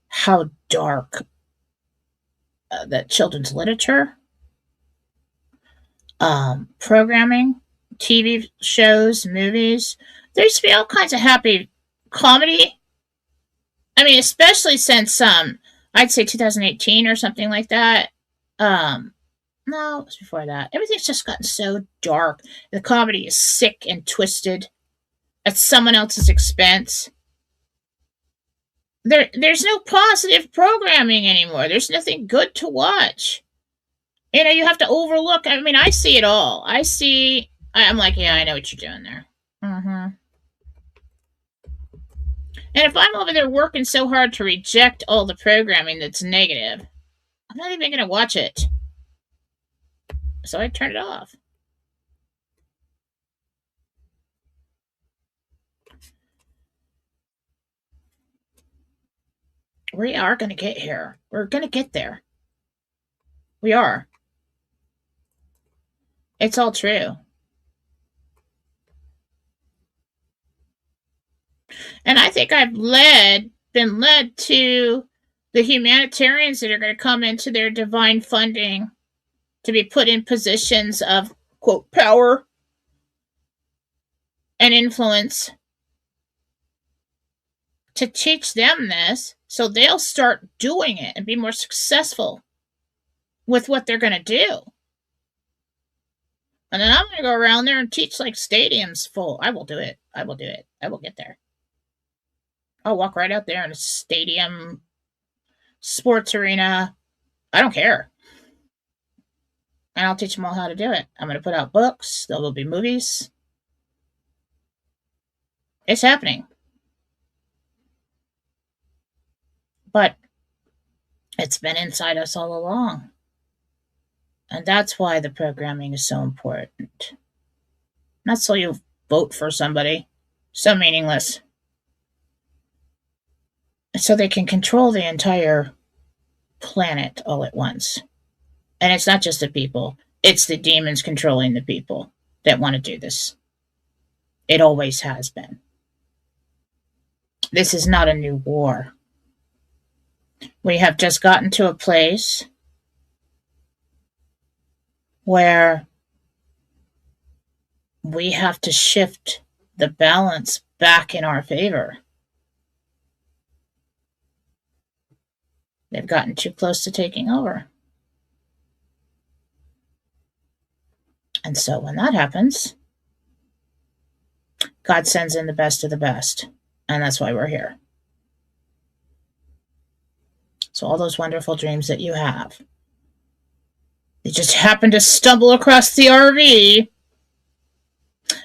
how dark that children's literature, programming, TV shows, movies. There used to be all kinds of happy comedy. I mean, especially since I'd say 2018 or something like that. No, it was before that. Everything's just gotten so dark. The comedy is sick and twisted at someone else's expense. There's no positive programming anymore. There's nothing good to watch. You have to overlook. I mean, I see it all. I'm like, yeah, I know what you're doing there. Mm-hmm. And if I'm over there working so hard to reject all the programming that's negative, I'm not even going to watch it. So I turn it off. We are going to get here. We're going to get there. We are. It's all true. And I think been led to the humanitarians that are going to come into their divine funding to be put in positions of, quote, power and influence to teach them this so they'll start doing it and be more successful with what they're going to do. And then I'm going to go around there and teach like stadiums full. I will do it. I will do it. I will get there. I'll walk right out there in a stadium, sports arena. I don't care. And I'll teach them all how to do it. I'm going to put out books. There will be movies. It's happening. But it's been inside us all along. And that's why the programming is so important. Not so you vote for somebody. So meaningless. So they can control the entire planet all at once. And it's not just the people. It's the demons controlling the people that want to do this. It always has been. This is not a new war. We have just gotten to a place where we have to shift the balance back in our favor. They've gotten too close to taking over. And so when that happens, God sends in the best of the best. And that's why we're here. So all those wonderful dreams that you have, you just happen to stumble across the RV,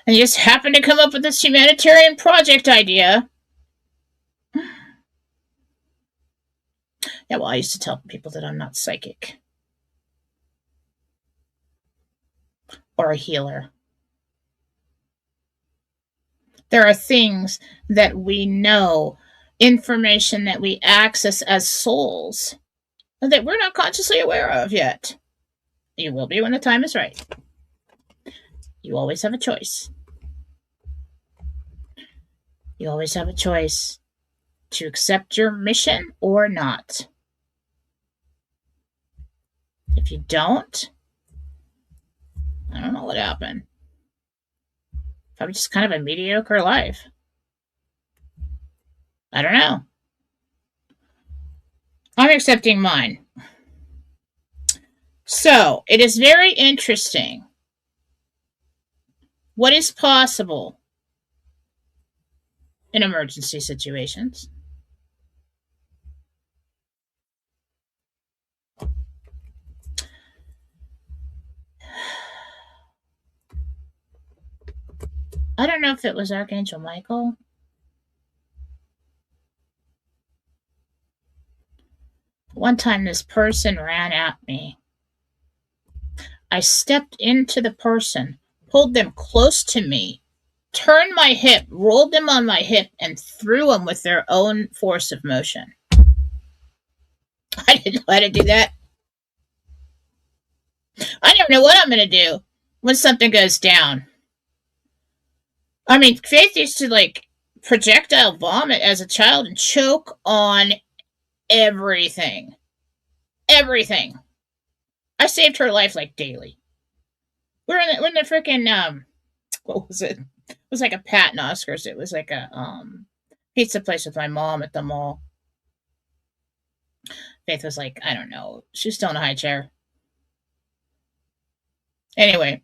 and you just happen to come up with this humanitarian project idea. Yeah, well, I used to tell people that I'm not psychic or a healer. There are things that we know, information that we access as souls that we're not consciously aware of yet. You will be when the time is right. You always have a choice. You always have a choice to accept your mission or not. If you don't, I don't know what happened. Probably just kind of a mediocre life. I don't know. I'm accepting mine. So, it is very interesting what is possible in emergency situations. I don't know if it was Archangel Michael. One time this person ran at me. I stepped into the person, pulled them close to me, turned my hip, rolled them on my hip, and threw them with their own force of motion. I didn't know how to do that. I never know what I'm going to do when something goes down. I mean, Faith used to like projectile vomit as a child and choke on everything. Everything. I saved her life like daily. We're in the freaking what was it? It was like a Pat and Oscars. It was like a pizza place with my mom at the mall. Faith was like, I don't know. She was still in a high chair. Anyway,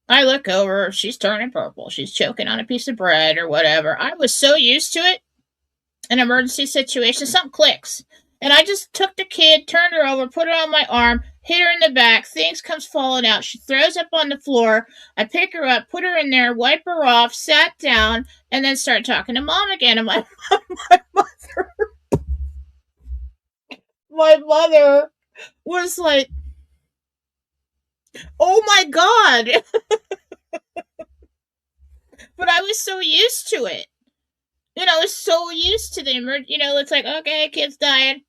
I look over. She's turning purple. She's choking on a piece of bread or whatever. I was so used to it. An emergency situation, something clicks. And I just took the kid, turned her over, put her on my arm, hit her in the back. Things comes falling out. She throws up on the floor. I pick her up, put her in there, wipe her off, sat down, and then start talking to Mom again. And my mother was like, oh my God. But I was so used to it. I was so used to the it's like, okay, kid's dying.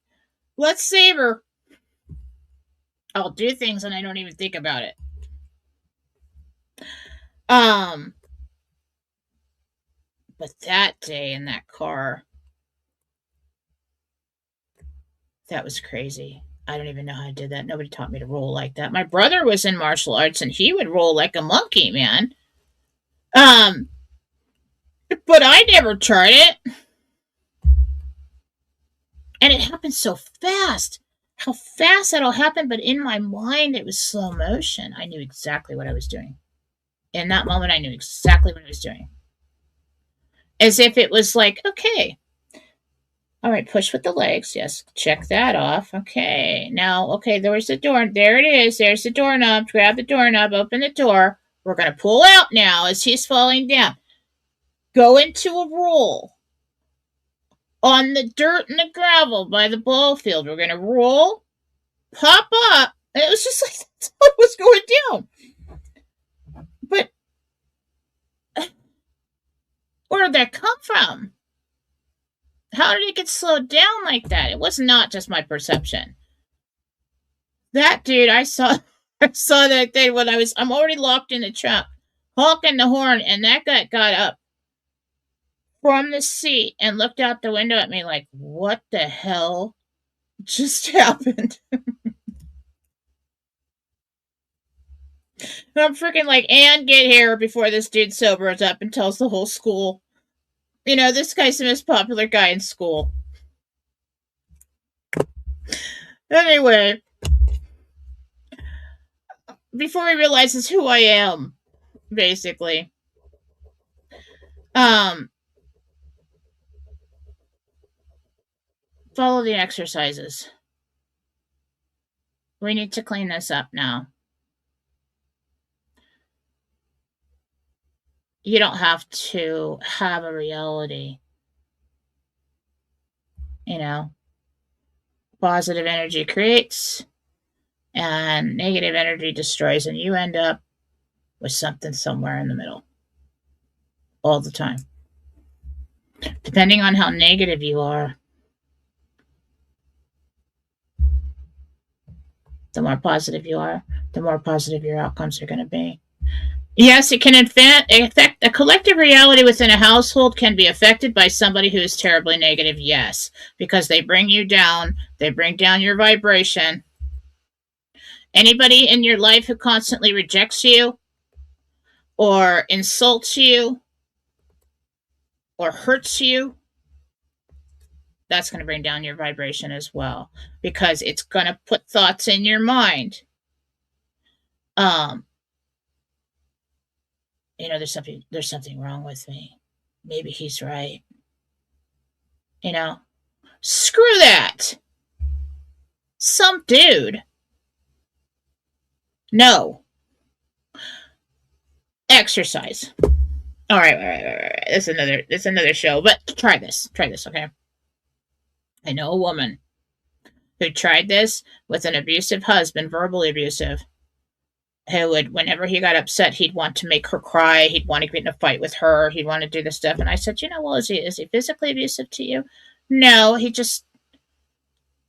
Let's save her. I'll do things and I don't even think about it. Um, but that day in that car, that was crazy. I don't even know how I did that. Nobody taught me to roll like that. My brother was in martial arts and he would roll like a monkey, man. Um, but I never tried it. And it happened so fast. How fast that'll happen, but in my mind it was slow motion. I knew exactly what I was doing. In that moment I knew exactly what I was doing. As if it was like, okay, all right, push with the legs. Yes, check that off. Okay, now, okay, there's the door. There it is. There's the doorknob. Grab the doorknob, open the door. We're going to pull out now as he's falling down. Go into a roll on the dirt and the gravel by the ball field. We're going to roll, pop up. And it was just like, that's what was going down. But where did that come from? How did it get slowed down like that? It was not just my perception. That dude, I saw that thing when I'm already locked in the truck, honking the horn, and that guy got up from the seat and looked out the window at me like, what the hell just happened? And I'm freaking like, and get here before this dude sobers up and tells the whole school, this guy's the most popular guy in school. Anyway, before he realizes who I am, basically. Follow the exercises. We need to clean this up now. You don't have to have a reality. Positive energy creates and negative energy destroys, and you end up with something somewhere in the middle all the time. Depending on how negative you are, the more positive you are, the more positive your outcomes are going to be. Yes, it can affect a collective reality within a household can be affected by somebody who is terribly negative. Yes, because they bring you down, they bring down your vibration. Anybody in your life who constantly rejects you or insults you or hurts you, that's going to bring down your vibration as well, because it's going to put thoughts in your mind. There's something wrong with me. Maybe he's right. Screw that. Some dude. No. Exercise. All right. It's another show, but try this, okay? I know a woman who tried this with an abusive husband, verbally abusive, who would, whenever he got upset, he'd want to make her cry. He'd want to get in a fight with her. He'd want to do this stuff. And I said, well, is he physically abusive to you? No, he just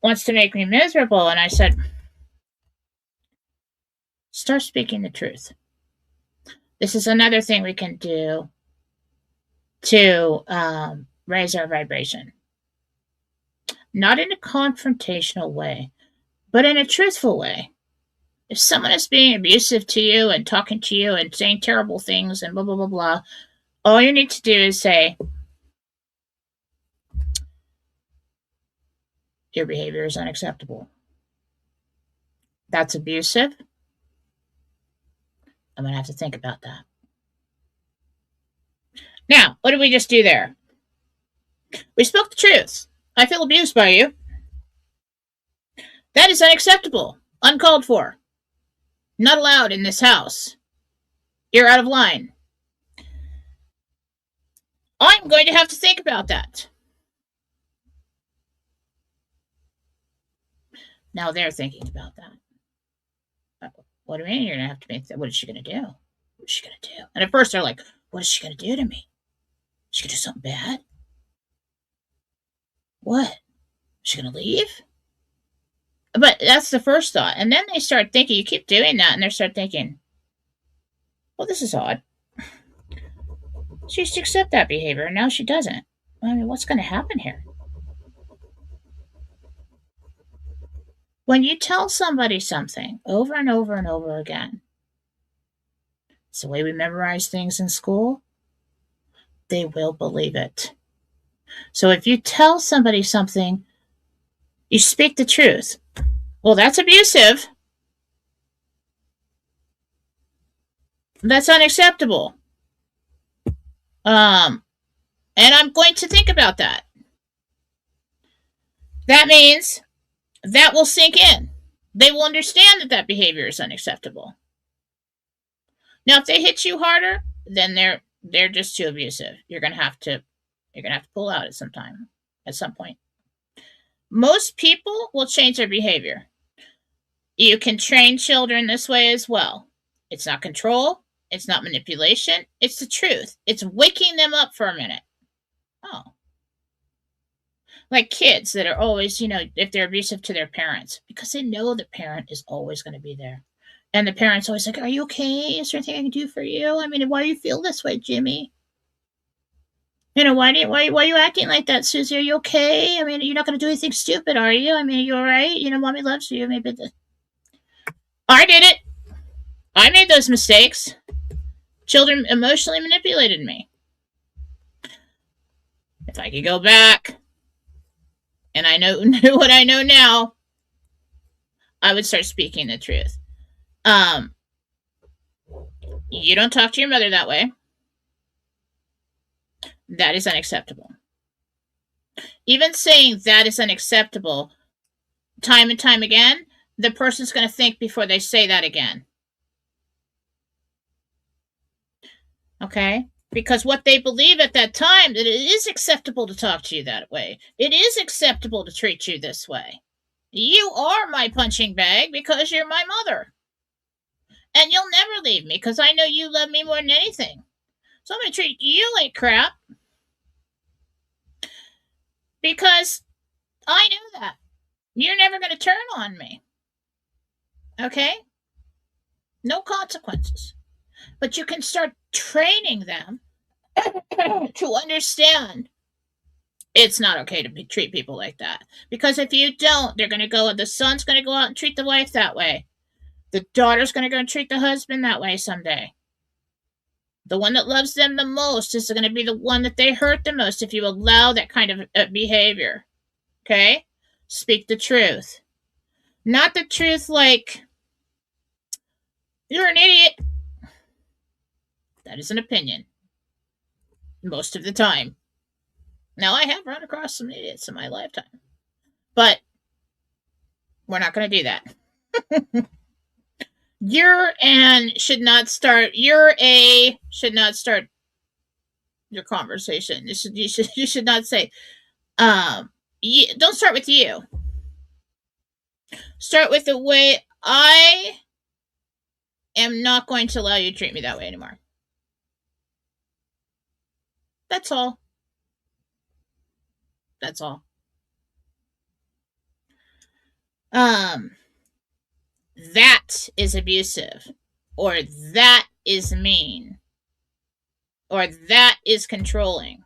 wants to make me miserable. And I said, start speaking the truth. This is another thing we can do to raise our vibration. Not in a confrontational way, but in a truthful way. If someone is being abusive to you and talking to you and saying terrible things and blah, blah, blah, blah, all you need to do is say, your behavior is unacceptable. That's abusive. I'm going to have to think about that. Now, what did we just do there? We spoke the truth. I feel abused by you. That is unacceptable. Uncalled for. Not allowed in this house. You're out of line. I'm going to have to think about that. Now they're thinking about that. What do you mean you're going to have to make that? What is she going to do? What is she going to do? And at first they're like, what is she going to do to me? Is she going to do something bad? What? Is she going to leave? But that's the first thought. And then they start thinking, you keep doing that, and they start thinking, well, this is odd. She used to accept that behavior, and now she doesn't. I mean, what's going to happen here? When you tell somebody something over and over and over again, it's the way we memorize things in school, they will believe it. So if you tell somebody something, you speak the truth. Well, that's abusive. That's unacceptable. And I'm going to think about that. That means that will sink in. They will understand that that behavior is unacceptable. Now, if they hit you harder, then they're just too abusive. You're gonna have to pull out at some point. Most people will change their behavior. You can train children this way as well. It's not control. It's not manipulation. It's the truth. It's waking them up for a minute. Oh. Like kids that are always, if they're abusive to their parents, because they know the parent is always going to be there. And the parent's always like, "Are you okay? Is there anything I can do for you? I mean, why do you feel this way, Jimmy? Why are you acting like that, Susie? Are you okay? I mean, you're not going to do anything stupid, are you? I mean, are you all right? Mommy loves you. Maybe I did it. I made those mistakes. Children emotionally manipulated me. If I could go back and I knew what I know now, I would start speaking the truth. You don't talk to your mother that way. That is unacceptable. Even saying that is unacceptable time and time again, the person's going to think before they say that again. Okay? Because what they believe at that time, that it is acceptable to talk to you that way. It is acceptable to treat you this way. You are my punching bag because you're my mother. And you'll never leave me because I know you love me more than anything. So I'm going to treat you like crap because I know that. You're never going to turn on me. Okay? No consequences. But you can start training them to understand it's not okay to treat people like that. Because if you don't, the son's going to go out and treat the wife that way. The daughter's going to go and treat the husband that way someday. The one that loves them the most is going to be the one that they hurt the most if you allow that kind of behavior. Okay? Speak the truth. Not the truth like, you're an idiot. That is an opinion. Most of the time. Now, I have run across some idiots in my lifetime. But we're not going to do that. Should not start your conversation. You should not say, don't start with you. Start with the way I am not going to allow you to treat me that way anymore. That's all. That's all. That is abusive, or that is mean, or that is controlling.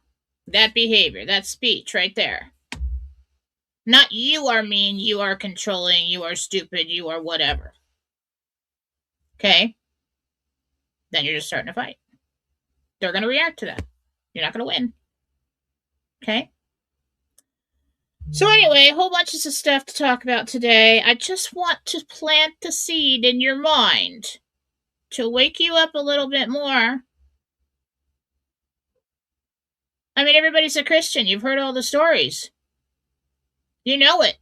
That behavior, that speech right there. Not you are mean, you are controlling, you are stupid, you are whatever. Okay? Then you're just starting a fight. They're going to react to that. You're not going to win. Okay? So anyway, a whole bunch of stuff to talk about today. I just want to plant the seed in your mind to wake you up a little bit more. I mean, everybody's a Christian. You've heard all the stories. You know it.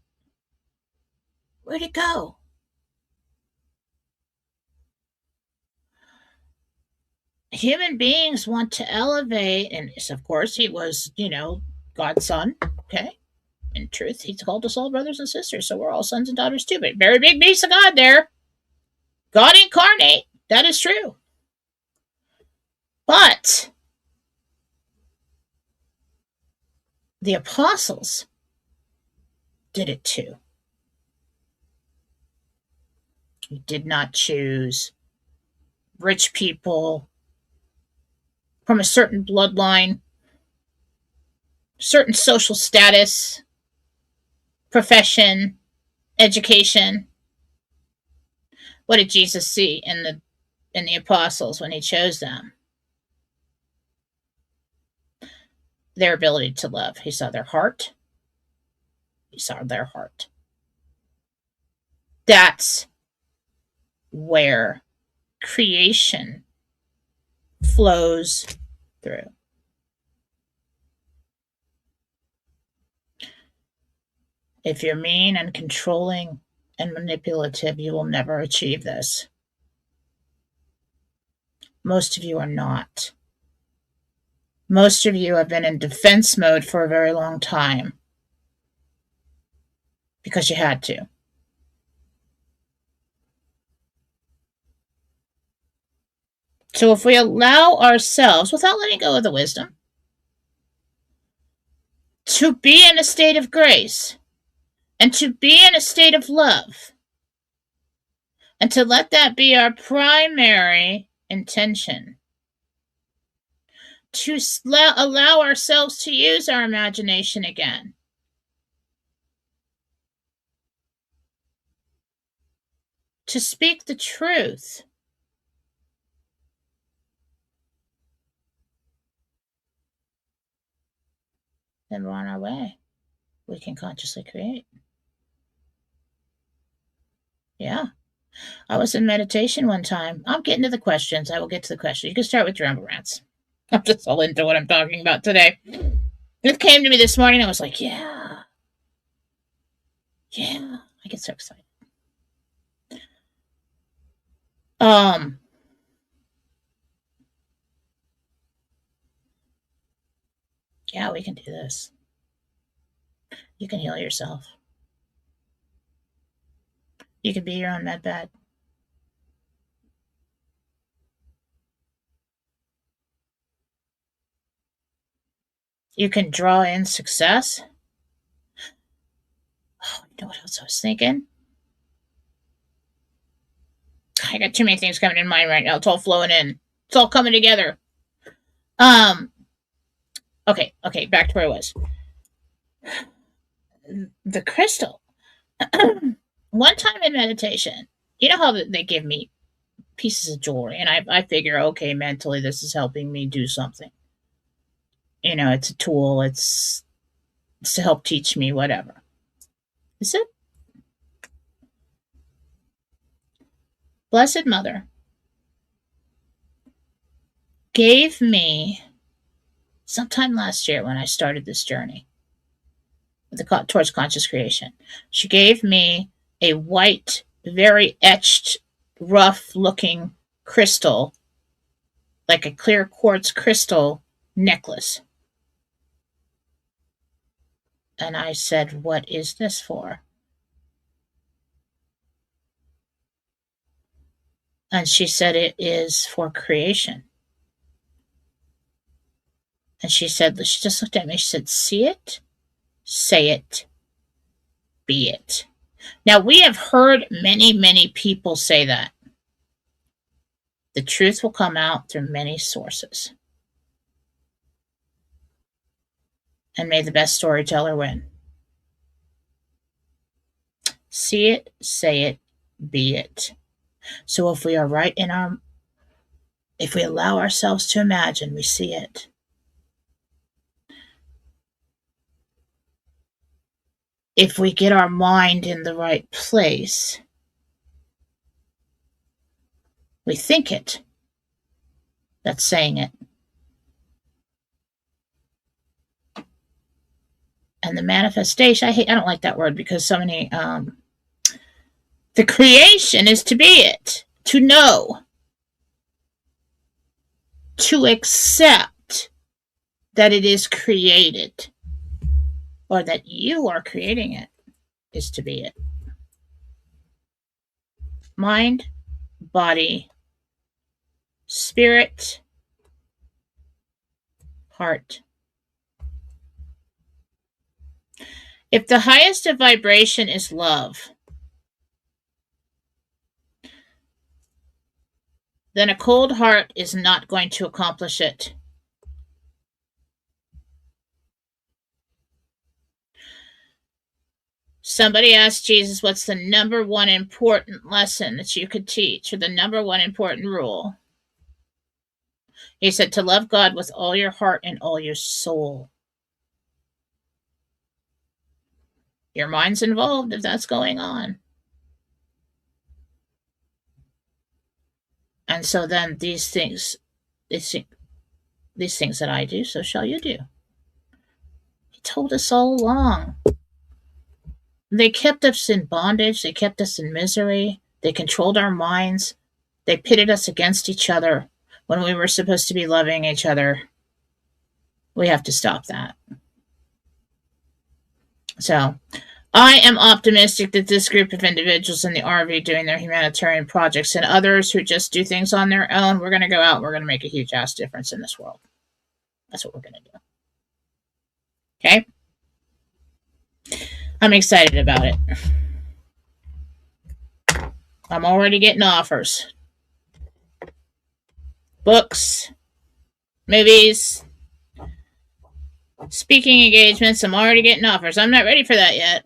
Where'd it go? Human beings want to elevate, and of course, he was, God's son. Okay? In truth, he's called us all brothers and sisters, so we're all sons and daughters too. But very big piece of God there. God incarnate. That is true. But the apostles did it too. He did not choose rich people, from a certain bloodline, certain social status, profession, education. What did Jesus see in the apostles when he chose them? Their ability to love. He saw their heart. He saw their heart. That's where creation flows through. If you're mean and controlling and manipulative, you will never achieve this. Most of you are not. Most of you have been in defense mode for a very long time because you had to. So if we allow ourselves, without letting go of the wisdom, to be in a state of grace and to be in a state of love, and to let that be our primary intention, to allow ourselves to use our imagination again, to speak the truth, then we're on our way. We can consciously create. Yeah. I was in meditation one time. I'm getting to the questions. I will get to the questions. You can start with your rumble rants. I'm just all into what I'm talking about today. It came to me this morning. I was like, yeah. I get so excited. Yeah, we can do this. You can heal yourself. You can be your own med bed. You can draw in success. Oh, you know what else I was thinking? I got too many things coming in mind right now. It's all flowing in. It's all coming together. Okay, back to where I was. The crystal. One time in meditation, you know how they give me pieces of jewelry, and I figure, okay, mentally this is helping me do something. You know, it's a tool. It's to help teach me whatever. Is it? Blessed Mother gave me sometime last year when I started this journey towards conscious creation. She gave me a white, very etched, rough-looking crystal, like a clear quartz crystal necklace. And I said, what is this for? And she said, it is for creation. And she said, she just looked at me, she said, see it, say it, be it. Now, we have heard many, many people say that. The truth will come out through many sources. And may the best storyteller win. See it, say it, be it. So if we are right if we allow ourselves to imagine, we see it. If we get our mind in the right place, we think it. That's saying it. And the manifestation, I don't like that word because so many, the creation is to be it, to know, to accept that it is created, or that you are creating it, is to be it. Mind, body, spirit, heart. If the highest of vibration is love, then a cold heart is not going to accomplish it. somebody asked Jesus, what's the number one important lesson that you could teach, or the number one important rule? He said to love God with all your heart and all your soul. Your mind's involved if that's going on. And so then these things that I do, so shall you do. He told us all along. They kept us in bondage. They kept us in misery. They controlled our minds. They pitted us against each other when we were supposed to be loving each other. We have to stop that. So I am optimistic that this group of individuals in the RV doing their humanitarian projects and others who just do things on their own, we're going to go out and we're going to make a huge ass difference in this world. That's what we're going to do. Okay? I'm excited about it. I'm already getting offers. Books, movies, speaking engagements. I'm already getting offers. I'm not ready for that yet.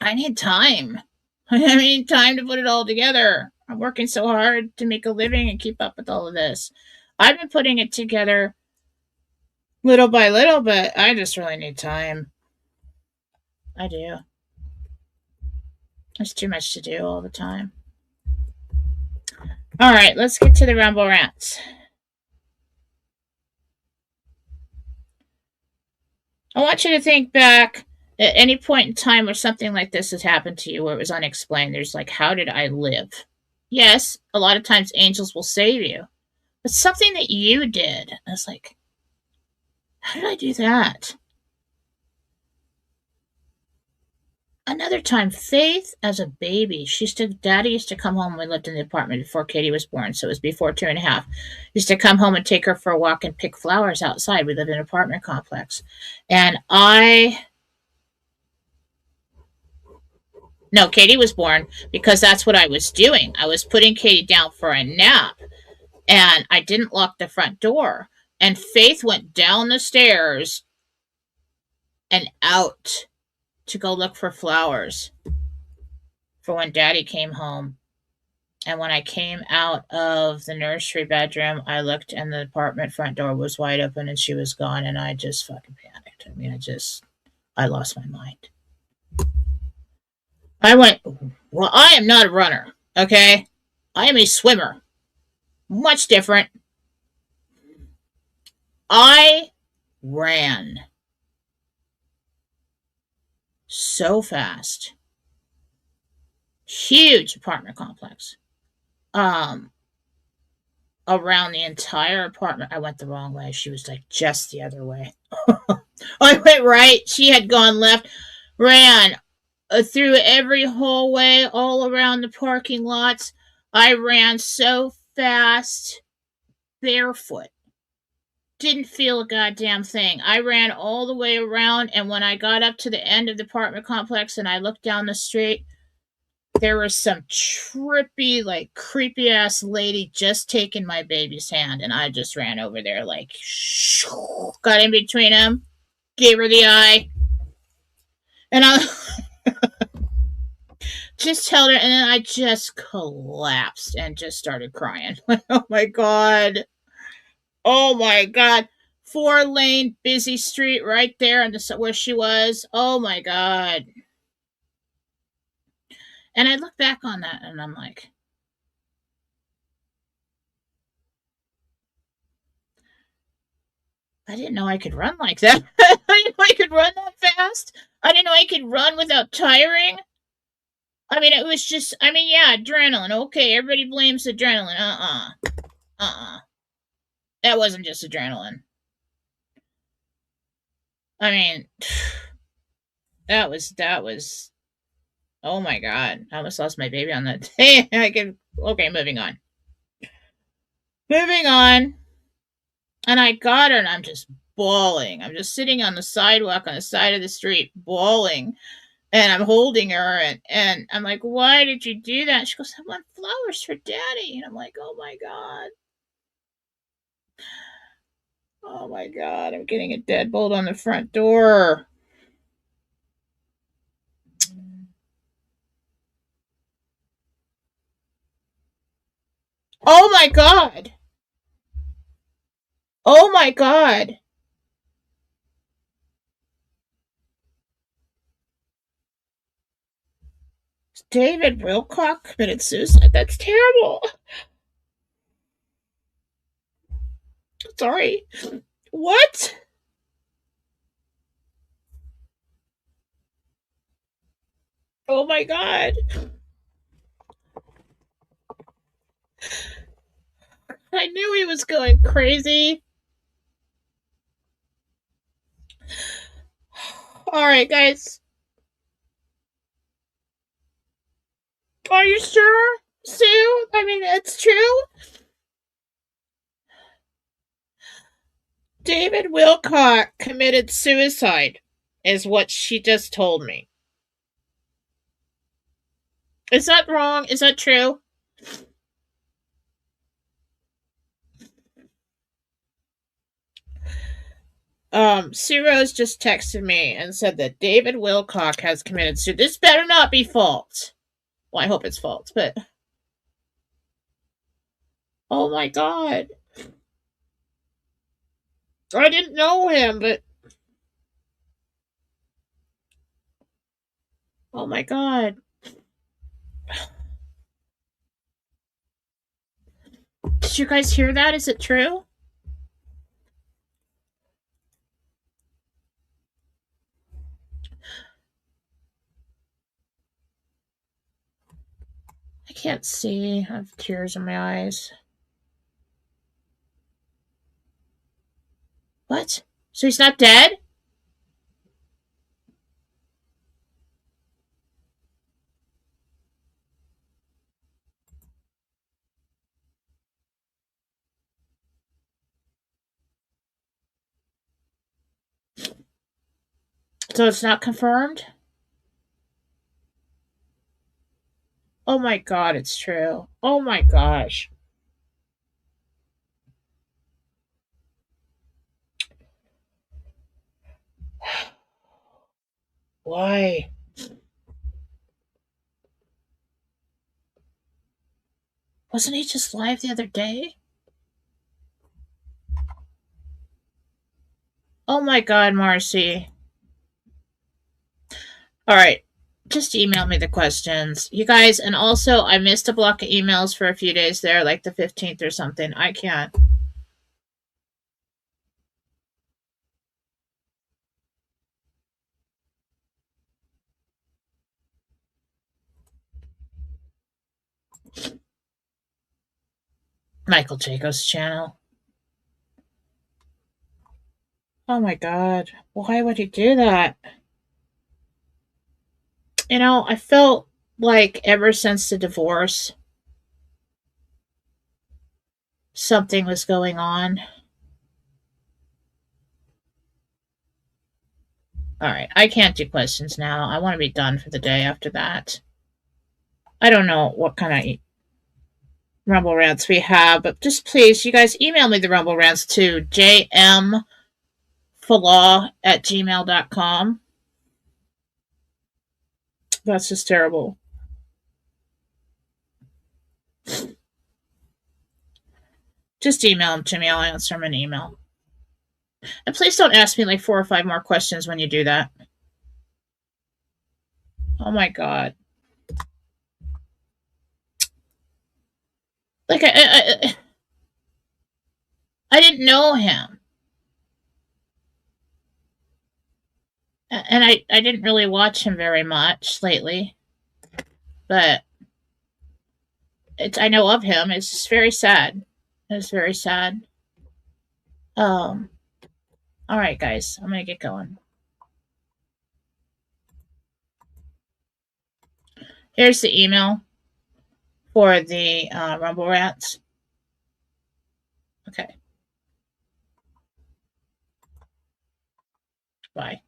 I need time. I need time to put it all together. I'm working so hard to make a living and keep up with all of this. I've been putting it together little by little, but I just really need time. I do. There's too much to do all the time. All right, let's get to the Rumble Rants. I want you to think back at any point in time where something like this has happened to you, where it was unexplained. There's like, how did I live? Yes, a lot of times angels will save you, but something that you did, I was like, how did I do that? Another time, Faith as a baby, Daddy used to come home when we lived in the apartment before Katie was born, so it was before 2.5. Used to come home and take her for a walk and pick flowers outside. We lived in an apartment complex. And No, Katie was born because that's what I was doing. I was putting Katie down for a nap, and I didn't lock the front door. And Faith went down the stairs and out to go look for flowers for when Daddy came home. And when I came out of the nursery bedroom, I looked and the apartment front door was wide open and she was gone, and I just fucking panicked. I mean, I lost my mind. I went, well, I am not a runner, okay? I am a swimmer. Much different. I ran so fast. Huge apartment complex. Around the entire apartment. I went the wrong way. She was like just the other way. I went right. She had gone left. Ran through every hallway, all around the parking lots. I ran so fast, barefoot. Didn't feel a goddamn thing. I ran all the way around, and when I got up to the end of the apartment complex and I looked down the street, there was some trippy, like, creepy-ass lady just taking my baby's hand, and I just ran over there, like, got in between them, gave her the eye, and I just held her, and then I just collapsed and just started crying. Oh, my God. Oh, my God. 4-lane, busy street right there where she was. Oh, my God. And I look back on that, and I'm like, I didn't know I could run like that. I didn't know I could run that fast. I didn't know I could run without tiring. I mean, it was just, yeah, adrenaline. Okay, everybody blames adrenaline. That wasn't just adrenaline. I mean, that was, oh my God. I almost lost my baby on that day. Okay, moving on. Moving on. And I got her, and I'm just bawling. I'm just sitting on the sidewalk on the side of the street, bawling. And I'm holding her, and I'm like, why did you do that? She goes, I want flowers for Daddy. And I'm like, oh my God. Oh my God, I'm getting a deadbolt on the front door. Oh my god. Oh my god. David Wilcock committed suicide. That's terrible. Sorry. What? Oh my god. I knew he was going crazy. Alright, guys. Are you sure, Sue? I mean, it's true? David Wilcock committed suicide, is what she just told me. Is that wrong? Is that true? Sue Rose just texted me and said that David Wilcock has committed suicide. This better not be false. Well, I hope it's false, but oh my god. I didn't know him, but oh my god. Did you guys hear that? Is it true? I can't see. I have tears in my eyes. What? So he's not dead? So it's not confirmed? Oh my god, it's true. Oh my gosh. Why? Wasn't he just live the other day? Oh my god, Marcy. Alright. Just email me the questions. You guys, and also I missed a block of emails for a few days there, like the 15th or something. I can't. Michael Jacobs' channel. Oh my god. Why would he do that? You know, I felt like ever since the divorce, something was going on. Alright, I can't do questions now. I want to be done for the day after that. I don't know what kind of Rumble Rants we have, but just please, you guys email me the Rumble Rants to jmfallaw@gmail.com. That's just terrible. Just email them to me. I'll answer them in email. And please don't ask me like 4 or 5 more questions when you do that. Oh my god. Like, I didn't know him. And I didn't really watch him very much lately. But I know of him. It's just very sad. It's very sad. All right, guys. I'm going to get going. Here's the email for the Rumble Rats. Okay. Bye.